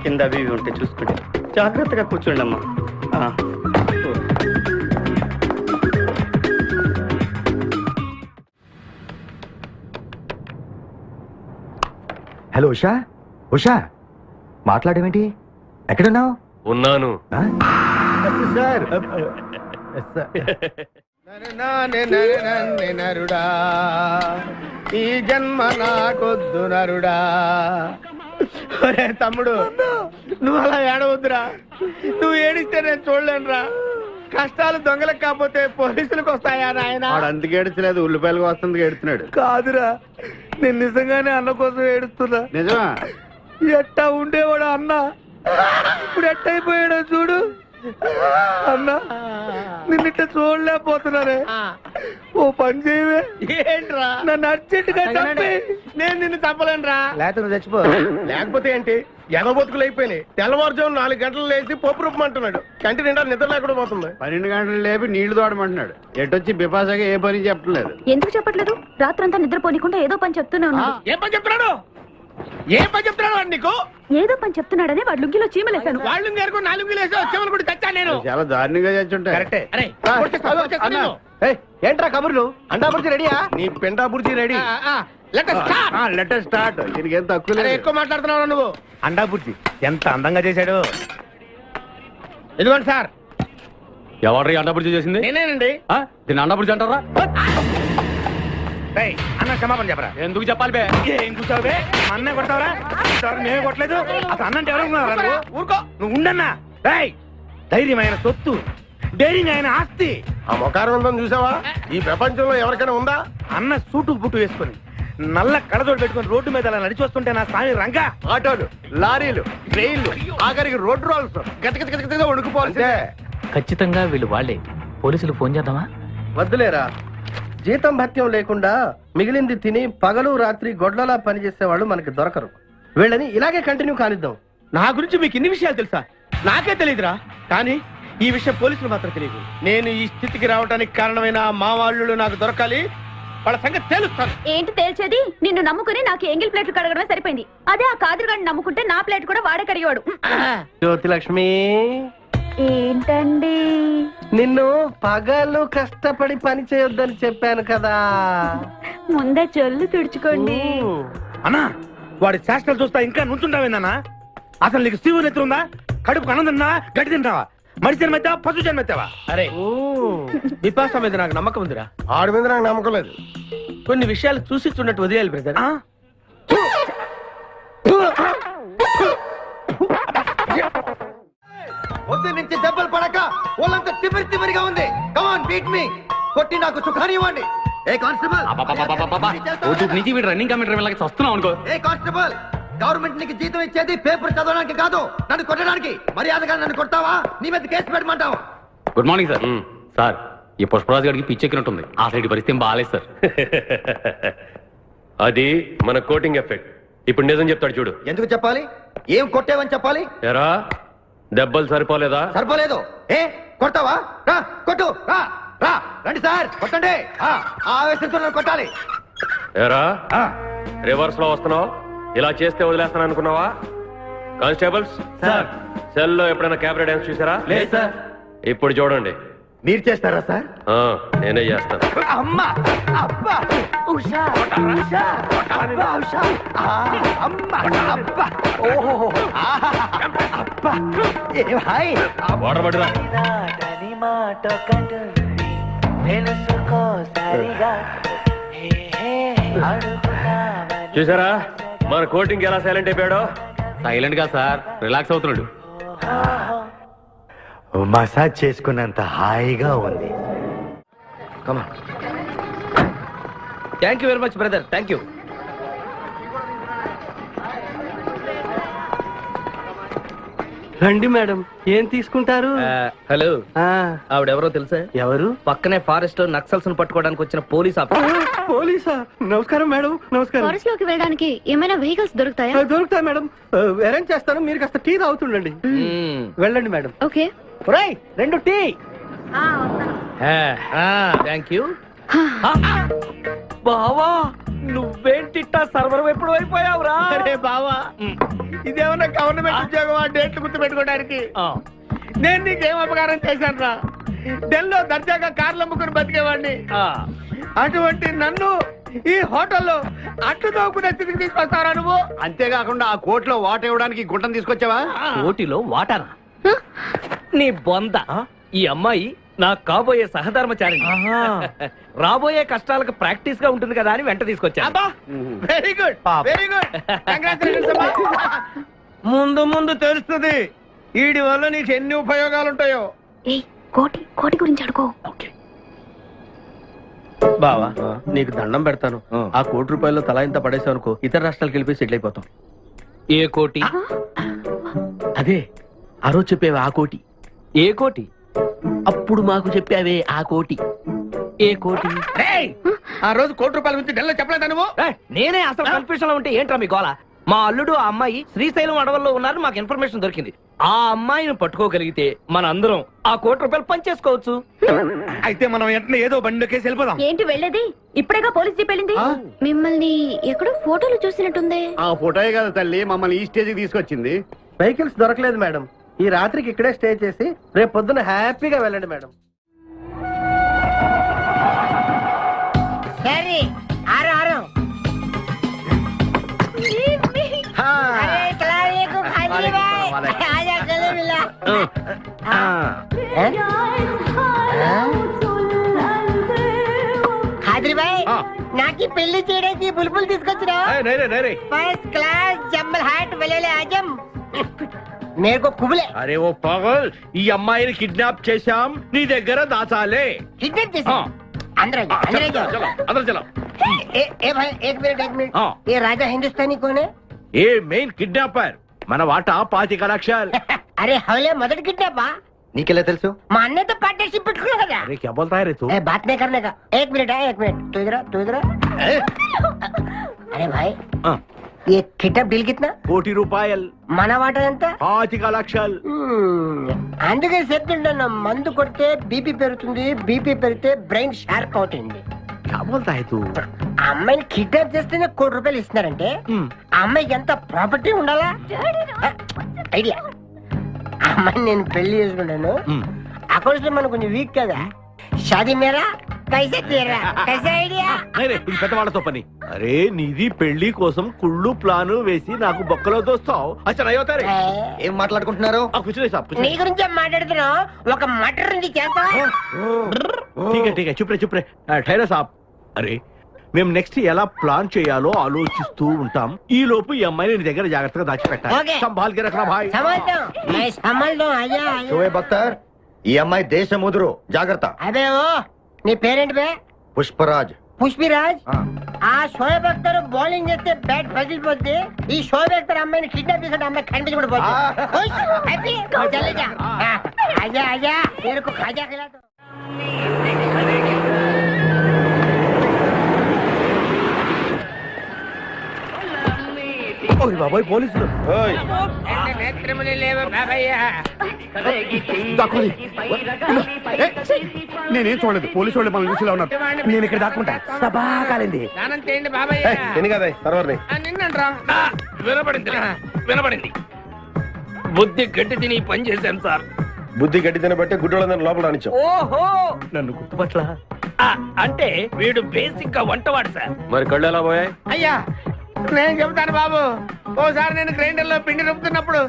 కింద అవి ఇవి ఉంటే చూసుకుంటే జాగ్రత్తగా కూర్చోండి అమ్మా. హలో ఉషా. ఉషా, మాట్లాడేమిటి? ఎక్కడున్నావు? ఉన్నాను. సార్ నరుడా, ఈ జన్మ నాకొద్దు నరుడా. ఒరే తమ్ముడు, నువ్వు అలా ఏడవద్దురా. నువ్వు ఏడిస్తే నేను చూడలేనురా. కష్టాలు దొంగలకు కాకపోతే పోలీసులకు వస్తాయా నాయన? వాడు అందుకు ఏడ్చలేదు, ఉల్లిపాయలకు వస్తుంది ఏడుతున్నాడు. కాదురా, నేను నిజంగానే అన్న కోసం ఏడుస్తున్నా. నిజమా? ఎట్టా ఉండేవాడు అన్న, ఇప్పుడు ఎట్టయిపోయాడో చూడు. అన్నా, నిన్నిట్ట చూడలేకపోతున్నారే. ఓ పని చేయవే. ఏంట్రా? నన్ను అర్జెంటుగా చంపి. నేను నిన్ను చంపలేనురా. లేకపోతే నువ్వు చచ్చిపో. లేకపోతే ఏంటి, ఎగబొతుకులు అయిపోయినాయి. తెల్లవారుజాము 4 గంటలు లేచి పప్పు రూపమంటున్నాడు. కంటి నిండా నిద్ర లేకుండా పోతుంది. 12 గంటలు లేపి నీళ్లు తోడమంటున్నాడు. ఎటొచ్చి బిపాసగా ఏ పని చెప్పట్లేదు. ఎందుకు చెప్పట్లేదు? రాత్రంతా నిద్రపోనీకుండా ఏదో పని చెప్తూనే ఉన్నాడు. ఏం పని చెప్తున్నాడు? ఏం పని చెప్తున్నాడు వాడు నీకు? ఏదో పని చెప్తున్నాడని వాడు లుంగిలో చీమలేశాను. వాళ్ళు నేర్కు 4 లేసి వచ్చేవాళ్ళు కూడా చచ్చాను నేను. చాలా దారుణంగా చచ్చుంటాయి. కరెక్టే. ఏంట్రా కబుర్లు? అండాబుర్జీ రెడీయా? నీ పెండా బుర్జీ రెడీ. Letter start. దీనికి ఏం తక్కువ లేదు. ఎక్కువ మాట్లాడుతున్నావు నువ్వు. అండా బుర్జీ ఎంత అందంగా చేశాడు. ఇదిగోండి సార్. ఎవరు అన్నప్పుడు చేసింది నేనేనండి. దీన్ని అన్నప్పుడు అంటారా? రేయ్, అన్న క్షమాపణ చెప్పరా. ఎందుకు చెప్పాలి బే? ఏం కూర్చోవు బే? మా అన్నే కొడతావరా? ఇంతవరకు మేమే కొట్టలేదు. అసలు అన్నంటే ఎవరనుకున్నారా నువ్వు? ఊరుకో, నువ్వు ఉండన్నా. రేయ్, ధైర్యమైన సొత్తు, డైరింగ్ అయిన ఆస్తి. ఆ మొకారం ఉందని చూసావా? ఈ ప్రపంచంలో ఎవరికైనా ఉందా? అన్న సూటు బుట్టు వేసుకొని నల్ల కడదోడు పెట్టుకొని రోడ్డు మీద అలా నడిచి వస్తుంటే నా స్వామి రంగా. ఆటోలు, లారీలు, ట్రైన్లు, ఆఖరికి రోడ్ రోల్స్ గతగతగతగా వణుకుపోవాల్సిందే. ఖచ్చితంగా వీళ్ళు వాళ్ళే. పోలీసులు ఫోన్ చేద్దామా? వద్దులేరా, జీతం భత్యం లేకుండా మిగిలింది తిని పగలు రాత్రి గొడ్లలా పనిచేసే వాళ్ళు మనకి దొరకరు. వీళ్ళని ఇలాగే కంటిన్యూ కానిద్దాం. నా గురించి మీకు ఇన్ని విషయాలు తెలుసా? నాకే తెలియదురా. కానీ ఈ విషయం పోలీసులు మాత్రం తెలియదు. నేను ఈ స్థితికి రావడానికి కారణమైన మా వాళ్ళు నాకు దొరకాలి. వాళ్ళ సంగతి తేలుస్తాను. ఏంటి తేల్చేది? నిన్ను నమ్ముకుని నాకు ఎంగిల్ ప్లేట్లు కడగడమే సరిపోయింది. అదే ఆ కాదురుగాడిని నమ్ముకుంటే నా ప్లేట్ కూడా వాడే కడిగేవాడు. జ్యోతి లక్ష్మి, ఏంటండి? నిన్ను పగలు కష్టపడి పని చేయొద్దని చెప్పాను కదా. ముందే చెల్లు తుడుచుకోండి. అన్నా, వాడి చేష్టలు చూస్తా ఇంకా నుంచుంటావేందన్నా? అసలు నీకు శివుని ఎత్తు ఉందా? కడుపు అన్నం తిన్నావా, గడ్డి తింటావా? మనిషి జన్మెత్తావా, పశు జన్మెత్తావా? అరే, విపాస మీద నాకు నమ్మకం ఉందిరా. ఆడి మీద నాకు నమ్మకం లేదు. కొన్ని విషయాలు చూసి చూడట్టు వదిలేయాలి బ్రదర్. పొద్దు నుంచి దెబ్బలు పడక వాళ్ళంతా తిమిరి తిమిరిగా ఉంది. కమాన్ బీట్ మీ, కొట్టి నాకు సుఖాన్ని ఇవ్వండి. ఏ కానిస్టేబుల్, నుంచి వీడు రన్నింగ్ కమిటీ వస్తున్నావు అనుకో. ఏ కానిస్టేబుల్, గవర్నమెంట్ నీకు జీతం ఇచ్చేది పేపర్ చదవడానికి కాదు, నన్ను కొట్టడానికి. మర్యాదగా నన్ను కొడతావా, నీ మీద కేసు పెట్టమంటావా? Good morning sir. సార్, ఈ పుష్పరాజు గారికి పిచ్చెక్కినట్టుంది. ఆ సైడ్ పరిస్థితి బాగాలేదు సార్. అది మన కోటింగ్ ఎఫెక్ట్. ఇప్పుడు నిజం చెప్తాడు చూడు. ఎందుకు చెప్పాలి? ఏం కొట్టేవని చెప్పాలి? ఎరా, దెబ్బలు సరిపోలేదా? సరిపోలేదు. ఏ కొడతావా? రా కొట్టు, రా రా, రండి సార్ కొట్టండి. ఆవేశంతో నన్ను కొట్టాలి. ఎరా, రివర్స్ లో వస్తున్నావు. ఇలా చేస్తే వదిలేస్తాను అనుకున్నావా? కానిస్టేబుల్స్ సార్, సెల్లో ఎప్పుడైనా క్యాబరే డాన్స్ చూసారా? లేదు సార్. ఇప్పుడు చూడండి. మీరు చేస్తారా సార్? నేనే చేస్తాను. అమ్మా, అబ్బా, ఉషా, ఉషా, అబ్బా, ఉషా, అమ్మా, అబ్బా, ఓహో, అబ్బా, ఏ హాయ్. వాడబడిరా. చూసారా మన కోటింగ్ ఎలా సైలెంట్ అయిపోయాడో? సైలెంట్ గా సార్, రిలాక్స్ అవుతున్నాడు. మసాజ్ చేసుకున్నంత హాయిగా ఉంది. Thank you very much brother, thank you. రండి మేడం, ఏం తీసుకుంటారు? హలో, ఆవిడెవరో తెలుసా? ఎవరు? పక్కనే ఫారెస్ట్ లో నక్సల్స్ పట్టుకోవడానికి వచ్చిన పోలీస్ ఆఫీసర్. పోలీసా? నమస్కారం మేడం. నమస్కారం. ఫారెస్ట్ లోకి వెళ్ళడానికి ఏమైనా వెహికల్స్ దొరుకుతాయా? దొరుకుతాయి మేడం, అరేంజ్ చేస్తాను. మీరు కాస్త టీ తాగుతుండండి. వెళ్ళండి మేడం. ఓకే. ఒరేయ్, 2 టీ. Thank you. బావా, నువ్వేంటిట్టా సర్వర్ ఎప్పుడు అయిపోయావురా? అరే బావా, ఇదేమన్నా గవర్నమెంట్ ఉద్యోగం? డేట్లు గుర్తు పెట్టుకోవడానికి నేను నీకేం అపకారం చేశాను రా? ఢిల్లీలో దర్జాగా కార్లు అమ్ముకుని బతికేవాడిని. అటువంటి నన్ను ఈ హోటల్లో అట్లు తోకునే స్థితికి తీసుకొస్తారా నువ్వు? అంతేకాకుండా ఆ కోర్టులో వాట ఇవ్వడానికి గుంటను తీసుకొచ్చావా? కోటిలో వాటరా? నీ బొంద. ఈ అమ్మాయి నా కాబోయే సహధర్మచారి. రాబోయే కష్టాలకు ప్రాక్టీస్ గా ఉంటుంది కదా అని వెంట తీసుకొచ్చా. Very good, very good. ముందు ముందు తెలుస్తుంది వీడి వల్ల నీకు ఎన్ని ఉపయోగాలు ఉంటాయో. కోటి గురించి అడుకో. బావా, నీకు దండం పెడతాను. ఆ ₹1 తలా ఇంత పడేసావు అనుకో, ఇతర రాష్ట్రాలకు వెళ్ళిపోయి సెటిల్ అయిపోతాం. ఏ కోటి? అదే ఆ రోజు చెప్పేవి ఆ కోటి. ఏ కోటి? అప్పుడు మాకు చెప్పావే ఆ కోటి. ఏ కోటి? ఆ రోజు ₹1 గురించి ఢిల్లీలో చెప్పలేదా నువ్వు? నేనే అసలు కన్ఫ్యూషన్ లో ఉంటే ఏంట్రా మీ గోల? మా అల్లుడు ఆ అమ్మాయి శ్రీశైలం అడవుల్లో ఉన్నారని మాకు ఇన్ఫర్మేషన్ దొరికింది. ఆ అమ్మాయిని పట్టుకోగలిగితే మన అందరం ఆ ₹1 పంచేసుకోవచ్చు. అయితే మనం వెంటనే ఏదో బండి కేసు వెళ్ళిపోదాం. ఏంటి వెళ్ళేది? ఇప్పుడేగా పోలీస్ జీప్ వెళ్ళింది. మిమ్మల్ని ఎక్కడో ఫోటోలు చూసినట్టుంది. ఆ ఫోటోయే కదా తల్లి మమ్మల్ని ఈ స్టేజ్కి తీసుకొచ్చింది. వెహికల్స్ దొరకలేదు మేడం. ఈ రాత్రికి ఇక్కడే స్టే చేసి రేపు పొద్దున హ్యాపీగా వెళ్ళండి మేడం. ఖాద్రిబాయ్ నాకి పెళ్లి చేయడానికి బుల్బుల్ తీసుకొచ్చినా ఫస్ట్ క్లాస్ జమ్మల్ హాట్ వలేలే ఆజం మేరకు కుబులే. అరే ఓ పగల్, ఈ అమ్మాయిని కిడ్నాప్ చేశాం, నీ దగ్గర దాచాలే. కిడ్నాప్ చేసి अंदर आ जाओ, अंदर आ जाओ। चलो अंदर चलो। ए भाई एक मिनट ये राजा हिंदुस्तानी कौन है? ये मेन किडनैपर మన వాటా 25 లక్షలు. अरे हवले मदद किडनैपा నీకెలా తెలుసు? మా అన్న తో పార్ట్నర్షిప్ పెట్టుకున్నా కదా. अरे क्या बोलता है रे तू? ए बात नहीं करने का, एक मिनट तू इधर अरे भाई ये किडनैप डील कितना? 1 కోటి రూపాయలు. మన వాటా ఎంత? 25 లక్షలు. అందుకే చెప్తుంటాను, మందు కొడితే బీపీ పెరుగుతుంది, బీపీ పెరిగితే బ్రెయిన్ షార్ప్ అవుతుంది. क्या बोलता है तू? ఆ అమ్మాయిని కిడ్నాప్ చేస్తేనే 1 కోటి రూపాయలు ఇస్తున్నారంటే ఆ అమ్మాయికి ఎంత ప్రాపర్టీ ఉండాలా? ఐడియా, ఆ అమ్మాయిని నేను పెళ్లి చేసుకుంటాను. అకౌంట్స్ లో మనం కొంచెం వీక్ కదా. షాదీ మేరా కైసే తేరా కైసే ఐడియా? అరే ఇది పెద్దవాళ్ళతో పని. అరే నీది పెళ్లి కోసం కుళ్ళు ప్లాను వేసి నాకు బొక్కలో దోస్తావు. అచ్చా అయ్యోతారే ఏం మాట్లాడుకుంటున్నారు? కూర్చునే సాబ్ నీ గురించే మాట్లాడుతున్నావు. ఒక మటర్ ఉంది చేస్తా. ठीक है चुप रे ठहरा साहब. అరే మేము నెక్స్ట్ ఎలా ప్లాన్ చేయాలో ఆలోచిస్తూ ఉంటాం. ఈ లోపు ఈ అమ్మాయిని నీ దగ్గర జాగ్రత్తగా దాచిపెట్టాలి. ఓకే. సంభాల్ కే రఖనా భాయ్. సంభాల్తో ఆజా. షోయబ్ అఖ్తర్, ఈ అమ్మాయి దేశముదురు, జాగ్రత్త. అదే ఓ నీ పేరెంట్ బే? పుష్పరాజ్. పుష్పిరాజ్. ఆ షోయబ్ అఖ్తర్ బౌలింగ్ చేస్తే బ్యాట్ పగిలిపోద్ది. ఈ షోయబ్ అఖ్తర్ అమ్మాయిని కిడ్నాప్ చేసిన అమ్మాయి కనిపించకుండా పోతుంది. ఆజా ఆజా మేరకు ఖాజా ఖిలా దో. బాబాయ్ పోలీసులు. నేనేం చూడలేదు, పోలీసు వాళ్ళు మన చూసిలా ఉన్నారు. నేను ఇక్కడ దాక్కుంటా. సభా కాలింది. వినపడింది. బుద్ధి గట్టి తిని పని చేశాను సార్. బుద్ధి గడ్డి తినబట్టే గుడ్డోళ్ళందరినీ లోపల రానిచ్చాం. ఓహో, నన్ను గుర్తుపట్ల. అంటే వీడు బేసిక్ గా వంటవాడు సార్. మరి కళ్ళు ఎలా పోయాయి? అయ్యా నేను చెబుతాను బాబు. ఓసారి నేను గ్రైండర్ లో పిండి రుబ్బుతున్నప్పుడు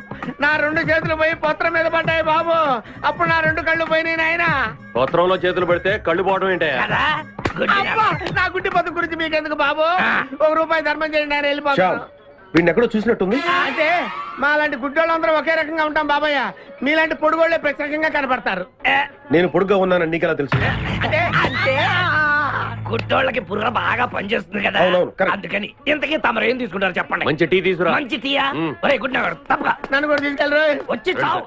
నా 2 చేతులు పోయి పత్రం మీద పడ్డాయి బాబు. అప్పుడు నా 2 కళ్ళు పోయినాయి నాయన. పత్రంలో చేతులు పెడితే కళ్ళు పోవడం ఏంటే? నా గుడ్డి బతుకు గురించి మీకెందుకు బాబు? 1 రూపాయి ధర్మం చేయండి, ఆయన వెళ్ళిపోతాను. వీడిని ఎక్కడో చూసినట్టుంది. అంటే మా లాంటి గుడ్డోళ్ళందరూ ఒకే రకంగా ఉంటాం బాబయ్య. మీలాంటి పొడుగోళ్లే ప్రత్యేకంగా కనపడతారు. నేను పొడుగ్గా ఉన్నానని నీకెలా తెలుసు? అంటే అంటే గుడ్డోళ్ళకి బుర్ర బాగా పనిచేస్తుంది కదా, అవునవును, కరెక్ట్. అందుకని ఇంతకీ తమరు ఏం తీసుకుంటారు చెప్పండి. మంచి టీ తీసుకురా. మంచి టీయా? ఒరే గుడ్ నగర్ తప్పగా నన్ను కూడా తీసుకెళ్ళరు. వచ్చి చావు.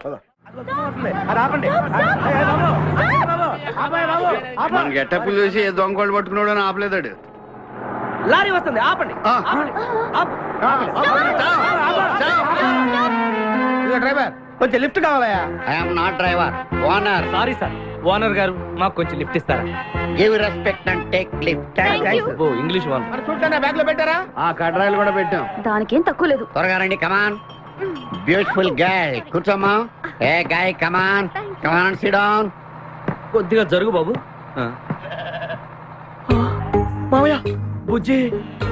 మన గెటప్లు చూసి ఏ దొంగోళ్ళు పట్టుకున్నాడు అని ఆపలేదాడు. లారీ వస్తుంది, ఆపండి. డ్రైవర్ కొంచెం లిఫ్ట్ కావాలయా? I'm not driver, owner. Sorry sir, owner గారు మాకు కొంచెం లిఫ్ట్ ఇస్తారా? Give respect and take lift. Oh English one. మన చూడటానికి బ్యాగ్ లో పెట్టారా? ఆ కడ్రాయిలు కూడా పెట్టాం. దానికేం తక్కువ లేదు. త్వరగా రండి, కమాన్. బ్యూటిఫుల్ గర్ల్, కూర్చోమ్మా. ఏ గాయ్, కమాన్ కమాన్, సిట్ డౌన్. కొద్దిగా జరుగు బాబు. మామయ్య, బుజ్జి,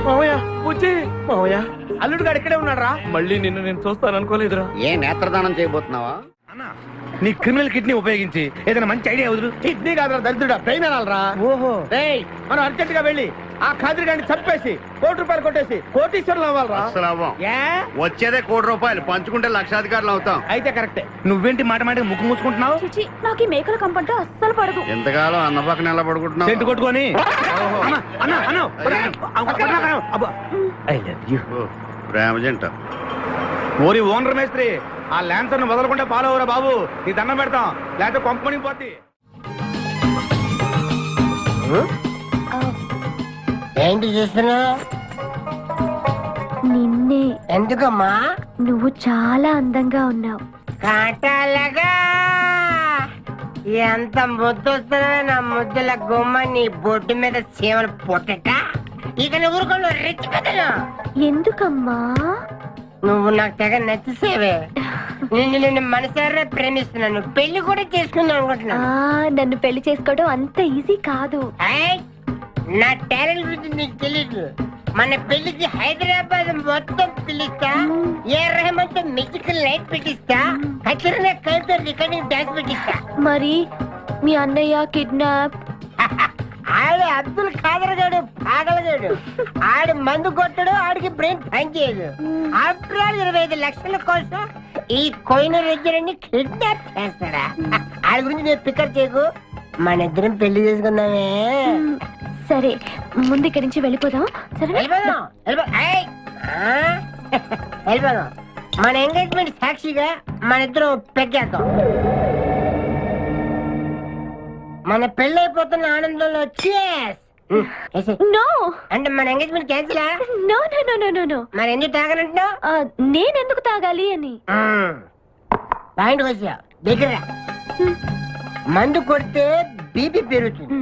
మామయ్య, బుజ్జి, మామయ్య. అల్లుడు గారు ఇక్కడే ఉన్నాడు రా. మళ్ళీ నిన్ను నేను చూస్తాను అనుకోలేదురా. ఏ నేత్రదానం చేయబోతున్నావా? నీ క్రిమినల్ కిడ్నీ ఉపయోగించి ఏదైనా మంచి ఐడియా వదులు. కిడ్నీ కాదురా దరిద్రుడా, బ్రెయిన్ అనాలరా. ఓహో, మనం అర్జెంట్ గా వెళ్ళి ఆ ఖాద్రి గారిని చంపేసి 1 కోటి రూపాయలు కొట్టేసి కోటీశ్వరులు అవ్వాలరా. అసలు అవ్వం. ఏ? వచ్చేదే 1 కోటి రూపాయలు, పంచుకుంటే లక్షాధికారులు అవుతాం. అయితే కరెక్టే. నువ్వేంటి మాట మాట ముక్కు మూసుకుంటున్నావు? నాకు ఈ మేకల కంపంటే అస్సలు పడదు. ఎంతకాలం అన్న పక్కన ఎలా పడుకుంటున్నావు? సెంటు కొట్టుకొని ప్రేమ జంట. ఓరి ఓనర్ మేస్త్రి, ఆ ల్యాన్సర్ ను వదలకుండా ఫాలో అవరా బాబు. నీ దండం పెడతాం, లేకపోతే కొంపని పోతే. ఏంటి చూస్తున్నా? నిన్నే. ఎందుకమ్మా? నువ్వు చాలా అందంగా ఉన్నావు. కాటాలగా ఎంత ముద్దు వస్తుందో నా ముద్దుల గుమ్మ నీ బొట్టు మీద చీమలు పొట్టట. ఇక నువ్వు ఊరుకోను రెచ్చి పెద్దను. ఎందుకమ్మా? నువ్వు నాకు తెగ నచ్చేసేవే. నిన్ను మనసారా ప్రేమిస్తున్నాను, పెళ్లి కూడా చేసుకుందాం అనుకుంటున్నా. నన్ను పెళ్లి చేసుకోవడం అంత ఈజీ కాదు. నా టాలెంట్ గురించి నీకు తెలీదు. మన పెళ్లికి హైదరాబాద్ మొత్తం పిలుస్తా, ఏ రెహమాన్ తో మ్యూజికల్ నైట్ పెట్టిస్తా, కచరినా కవితో రికార్డింగ్ డాన్స్ పెట్టిస్తా. మరి మీ అన్నయ్య కిడ్నాప్? ఆడు అబ్దుల్ ఖాదర్ గాడు పాగలగాడు. ఆడు మందు కొట్టడు, ఆడికి బ్రెయిన్ పనిచేయదు. ఆఫ్టర్ ఆల్ 25 లక్షల కోసం ఈ కోయిన రెడ్డిని కిడ్నాప్ చేస్తాడా? ఆడి గురించి నేను పికప్ చేయకు, మన ఇద్దరం పెళ్లి చేసుకుందామే. సరే ముందు ఇక్కడి నుంచి వెళ్ళిపోదాం. సరే వెళ్ళిపోదాం. వెళ్ళిపోదాం. మన ఎంగేజ్మెంట్ సాక్షిగా మన ఇద్దరం పెగ్గేద్దాం. మన పెళ్ళైపోతున్న ఆనందంలో cheers. నో అంటే మన engagement cancel. No no no no no no. మరి ఎందుకు తాగనంటున్నావు? నేనెందుకు తాగాలి అని. పాయింట్ వచ్చా దగ్గర. మందు కొడితే బీపీ పెరుగుతుంది,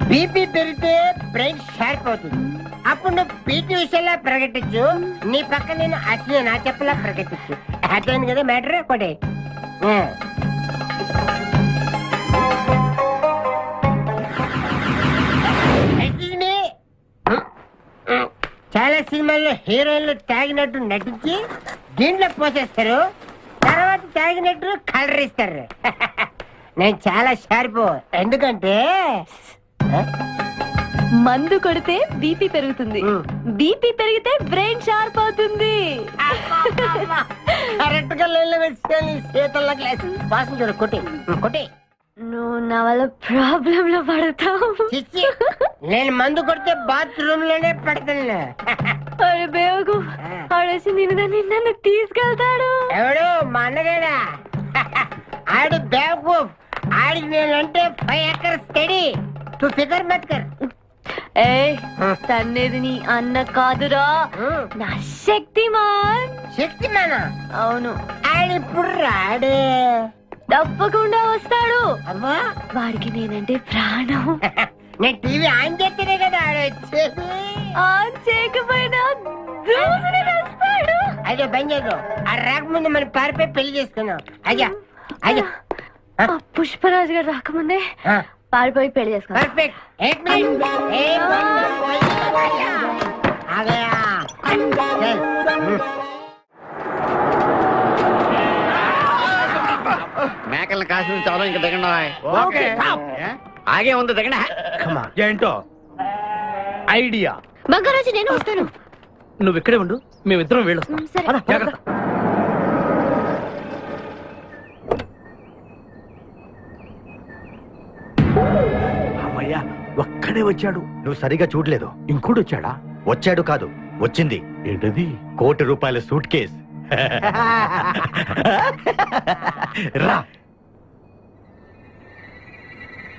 బీపీ పెరిగితే బ్రెయిన్ షార్ప్ అవుతుంది. అప్పుడు నువ్వు పీటీ విషయంలో ప్రకటించు, నీ పక్క నేను అసలు నా చెప్పలా ప్రకటించు. అర్థమైంది కదా మ్యాటర్? ఒకటే చాలా సినిమాల్లో హీరోయిన్లు తాగినట్టు నటించి దీంట్లో పోసేస్తారు, తర్వాత తాగినట్టు కలర్ ఇస్తారు. నేను చాలా షార్ప్. ఎందుకంటే మందు కొడితే బీపీ పెరుగుతుంది, బీపీ పెరిగితే బ్రెయిన్ షార్ప్ అవుతుంది. కరెక్ట్ గా లైన్లో వచ్చి చేతుల్లో గ్లాస్ వాసన చూడ కొట్టి కొట్టి. నువ్వు నా వల్ల ప్రాబ్లం లో పడతావు. చిచ్చి, నేను మందు కొడితే బాత్రూమ్ లోనే పడతాను. అరే బేవకు ఆడేసి నిన్ను తీసుకెళ్తాడు. ఎవడు? మా అన్నగాడా? ఆడు బేవకూఫ్. ఆడికి నేనంటే 5 acres స్టడీ. తు ఫికర్ మత్ కర్. ఏ తన్నేది నీ అన్న కాదురా, నా శక్తిమాన్. శక్తిమానా? అవును. ఆడిప్పుడు రాడే. తప్పకుండా వస్తాడు. అమ్మా, వాడికి నేనంటే ప్రాణం. నేను టీవీ ఆన్ చేస్తేనే కదా ఆడ వచ్చేది. ఆన్ చేయకపోయినా దూసుని వస్తాడు. అదే బంద్ చేయదు. ఆ రాకముందు మనం పారిపోయి పెళ్లి చేసుకున్నాం. అయ్యా అయ్యా పుష్పరాజు గారు రాకముందే పారిపోయి పెళ్లి చేసుకున్నాం. పర్ఫెక్ట్. एक मिनट. आ गया. మేకల్ని కాసి చాలా ఇంకా దిగండి. ఆగే ఉంది దిగండి. ఏంటో ఐడియా. బంగారాజు నేను వస్తాను. నువ్వు ఇక్కడే ఉండు, మేమిద్దరం వెళ్ళొస్తాం. సరే జాగ్రత్త. అమ్మయ్యా ఒక్కడే వచ్చాడు. నువ్వు సరిగా చూడలేదు. ఇంకోటి వచ్చాడా? వచ్చాడు కాదు, వచ్చింది. ఏంటది? ₹1 కోటి సూట్ కేస్. రా.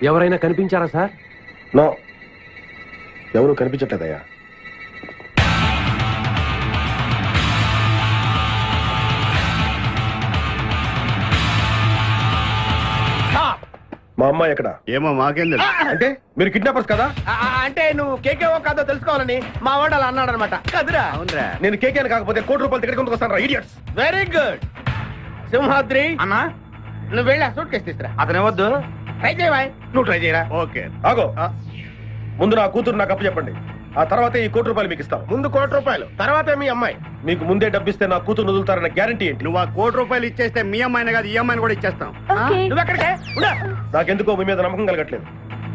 ఎవరైనా కనిపించారా సార్? నో, ఎవరు కనిపించట్లేదయ్యా. మా అమ్మాయి ఎక్కడ? ఏమో మాకేం తెలుసు. అంటే మీరు కిడ్నాపర్స్ కదా? అంటే నువ్వు కేకేవో కాదో తెలుసుకోవాలని మా వాడు అలా అన్నాడు అనమాట. కదురా. అవునరా? నేను కేకేని కాకపోతే ₹1 టికెట్ కొందుకు వస్తాను. ఇడియట్స్. Very good. సింహాద్రి అన్నా, నువ్వు వెళ్ళి ఆ సూట్ కేసు తీసుకురా. అతనే వద్దు. ట్రై చేయవా? నువ్వు ట్రై చేయరా. ఓకే. ఆగో, ముందు నా కూతురు నాకు అప్పు చెప్పండి. ఆ తర్వాత ఈ ₹1 మీకు ఇస్తాను. ముందు ₹1, తర్వాత మీ అమ్మాయి. మీకు ముందే డబ్బిస్తే నా కూతురు వదులుతారన్న గ్యారంటీ ఏంటి? నువ్వు ఆ ₹1 ఇచ్చేస్తే మీ అమ్మాయిని కాదు, ఈ అమ్మాయిని కూడా ఇచ్చేస్తాం. ఓకే. నువ్వు ఎక్కడికే ఉండా. నాకెందుకో మీ మీద నమ్మకం కలగట్లేదు.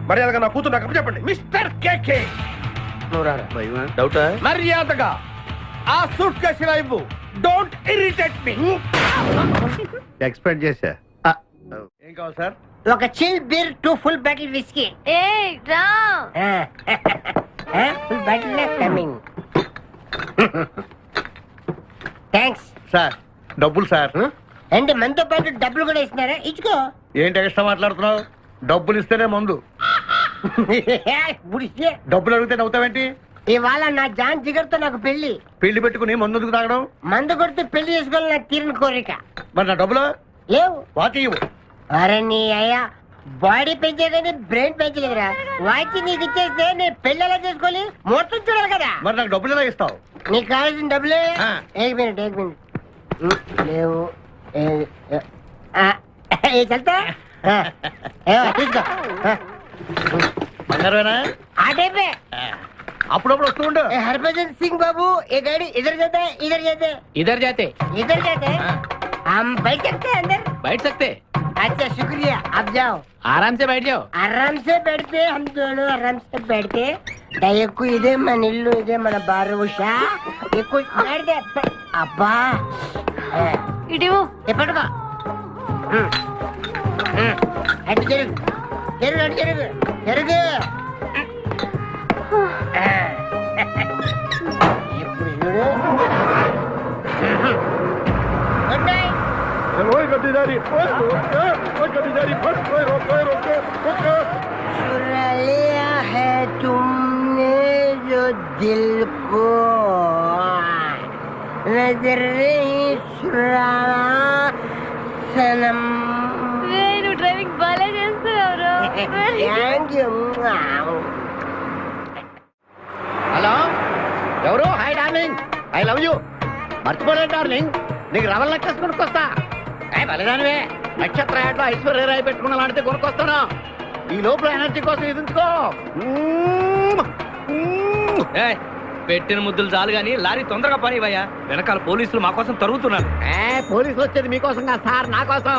మర్యాదగా నా కూతురు నాకు అప్పు చెప్పండి. మిస్టర్ కేకే నువ్వు రారా. డౌటా? మర్యాదగా ఆ సూట్ కేసు ఇవ్వు. Don't irritate me. ఎక్స్పెక్ట్ చేశా. ఏం కావాలి సార్? ఒక chill beer 2 full bottle whiskey. ఏ రా. Full bottle coming. Thanks sir డబ్బులు సార్. అంటే మనతో పాటు డబ్బులు కూడా ఇస్తున్నారా? ఇచ్చుకో. ఏంటి ఎక్స్ట్రా మాట్లాడుతున్నావు? డబ్బులు ఇస్తేనే మందు. బుడిస్తే డబ్బులు అడిగితే నవ్వుతావేంటి? ఇవాళ నా జాన్ జిగర్తో నాకు పెళ్లి. పెళ్లి పెట్టుకుని మందు ఎందుకు తాగడం? మందు కొడితే పెళ్లి చేసుకోవాలి నాకు తీరిన కోరిక. మరి నా డబ్బులు లేవు. వాటి ఇవ్వు. అరే నీ అయ్యా, బాడీ పెంచే కానీ బ్రెయిన్ పెంచలేదురా. వాచి నీకు ఇచ్చేస్తే నేను పెళ్లి ఎలా చేసుకోవాలి? మొత్తం చూడాలి కదా. మరి నాకు డబ్బులు ఎలా ఇస్తావు? నీకు కావాల్సిన డబ్బులే. ఆ. ఏక్ మినిట్ లేవు. చల్తా తీసుకో. బంగారమేనా? ఆ టైపే. అప్పుడప్పుడు వస్తూ ఉండు. हरभजन सिंह बाबू ये गाड़ी इधर जाता है इधर जाता है इधर जाते इधर जाता है हम बैठ सकते हैं अंदर बैठ सकते अच्छा शुक्रिया आप जाओ आराम से बैठ जाओ आराम से बैठते हम दोनों आराम से बैठते దయకు ఇదే మన ఇల్లు ఇదే మన బారుషా ఎక్కువ बैठते అబ్బా ఇటు ఎప్పటిగా అటు జరుగు జరుగు అటు జరుగు జరుగు ఇప్పుడు చూడు గుడ్ నైట్ ओए गड्डी जा रही ओए गड्डी जा रही फट ओए रोक चुरा लिया है तुमने जो दिल को नजर नहीं चुराना सनम నువ్వు డ్రైవింగ్ బాగా చేస్తున్నావు थैंक यू హలో ఎవరు? Hi darling, I love you. మర్చిపోలేదు డార్లింగ్, నీకు రవల్ నెక్లెస్ కొనుక్కొస్తా. బలిదానివే, నక్షత్ర యాడ్లో ఐశ్వర్యరాయ్ పెట్టుకున్న లాంటిది కొనుక్కొస్తాను. ఈ లోపల ఎనర్జీ కోసం ఎదుంచుకో. ఏయ్, పెట్టిన ముద్దులు చాలు గాని లారీ తొందరగా పని ఇవ్వయ్యా. వెనకాల పోలీసులు మా కోసం తరుగుతున్నారు. పోలీసులు వచ్చేది మీకోసం కాదు సార్, నా కోసం.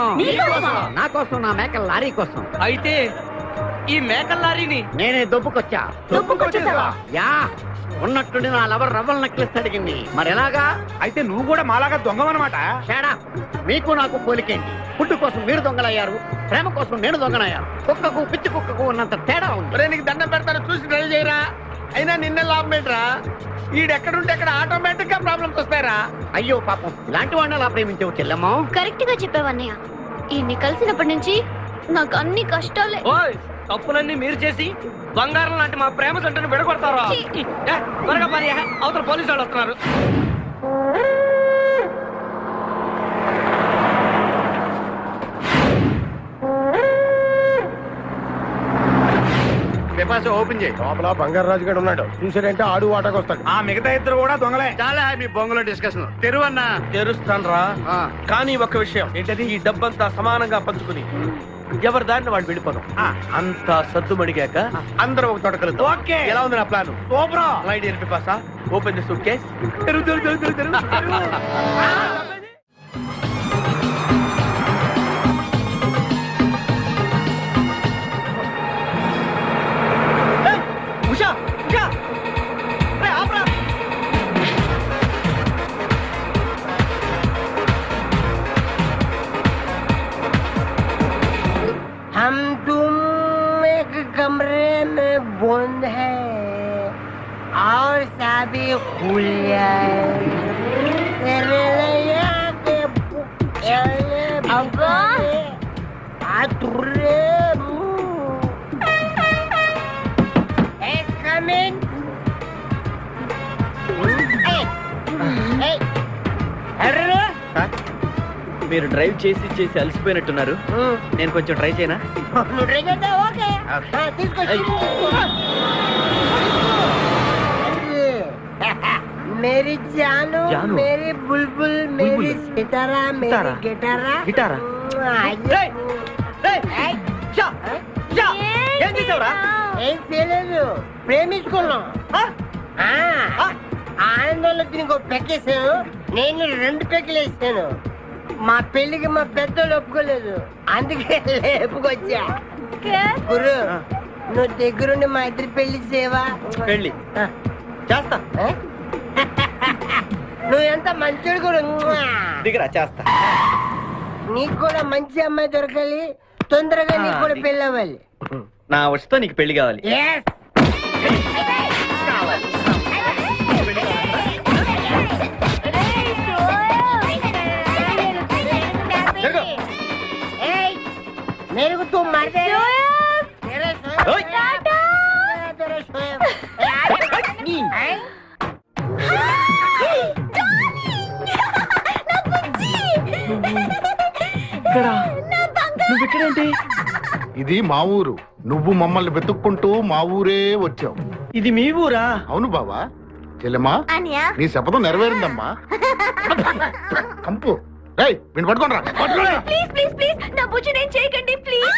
నా కోసం, నా మేకల లారీ కోసం. అయితే ఈ మేకల లారీని నేనే దొబ్బుకొచ్చా. యా, ఉన్నట్టుండి నా లవర్ రవ్వల్ నెక్లెస్ అడిగింది. మరి ఎలాగా? అయితే నువ్వు కూడా మాలాగా దొంగవన్నమాట. తేడా మీకు నాకు పోలికేంటి? ఫుడ్ కోసం మీరు దొంగలయ్యారు, ప్రేమ కోసం నేను దొంగనయ్యాను. కుక్కకు పిచ్చి కుక్కకు ఉన్నంత తేడా ఉంది. నీకు దండం పెడతాను, చూసి డ్రైవ్ చేయరా. అయినా నిన్న లాభం ఏంట్రా? ఈడెక్కడుంటే అక్కడ ఆటోమేటిక్ గా ప్రాబ్లమ్స్ వస్తాయరా. అయ్యో పాపం, ఇలాంటి వాడిని అలా ప్రేమించవు చెల్లెమ్మా. కరెక్ట్ గా చెప్పావన్నయ్య. ఈయన్ని కలిసినప్పటి నుంచి నాకు అన్ని కష్టాలే. ఓయ్, తప్పులన్నీ మీరు చేసి బంగారం లాంటి మా ప్రేమ జంటను విడగొడతారా? త్వరగా పని, అవతల పోలీసు వాళ్ళు వస్తున్నారు. ఓపెన్ చేయి. లోపల బంగారు రాజు గారు ఉన్నాడు, చూసారంటే ఆడు వాటాకు వస్తాడు. ఆ మిగతా ఇద్దరు కూడా దొంగలే. చాలా మీ బొంగులో డిస్కషన్. తెరువన్నా తెరుస్తాను రా. కానీ ఒక విషయం ఏంటది? ఈ డబ్బంతా సమానంగా పంచుకుని ఎవరి దారిని వాడు వెళ్ళిపోదాం. అంతా సద్దు మడిగాక అందరం ఒక తోట కలుద్దాం. ఓకే, ఎలా ఉంది నా ప్లాన్? సూపర్. లైట్ ఎల్పి పాసా, open the suitcase. Usha Usha, రే ఆపరా. हम तुम एक कमरे में बंद है और साबी खुल जाए तेरे लिए के अब्बा। आतुरे come in. Hey. Hey. మీరు డ్రైవ్ చేసి చేసి అలసిపోయినట్టున్నారు. నేను కొంచెం ట్రై చేయనా? నువ్వు ట్రై చేద్దా? ఓకే, తీసుకో. मेरी जानू, जानू? मेरी बुलबुल, मेरी सितारा, मेरी गिटारा. గిటారా? ఏం చేసావురా? ఏం చేయలేదు, ప్రేమించుకున్నాం. ఆనందంలో దీనికి పెక్కేసాను, నేను 2 పెక్కలు వేసాను. మా పెళ్లికి మా పెద్దలు ఒప్పుకోలేదు, అందుకే లేపుకొచ్చా. గురు, నువ్వు దగ్గరుండి మా ఇద్దరు పెళ్లి చేయవా? పెళ్ళి చేస్తా. నువ్వు ఎంత మంచోడు కూడా. దిగరా, చేస్తా. నీకు కూడా మంచి అమ్మాయి దొరకాలి, తొందరగా నీకు కూడా పెళ్లి అవ్వాలి. నా వచ్చతో నీకు పెళ్లి కావాలి. Yes. मेरे को तुम मार दे। तेरे నువ్వెక్కడేంటి? ఇది మా ఊరు, నువ్వు మమ్మల్ని వెతుక్కుంటూ మా ఊరే వచ్చావు. ఇది మీ ఊరా? అవును బావా. చెల్లెమ్మా, నీ శపథం నెరవేరిందమ్మా. కంపు, వీడిని పట్టుకోండి రా. ప్లీజ్ ప్లీజ్ ప్లీజ్ నా బుజ్జి నేను చేయకండి ప్లీజ్.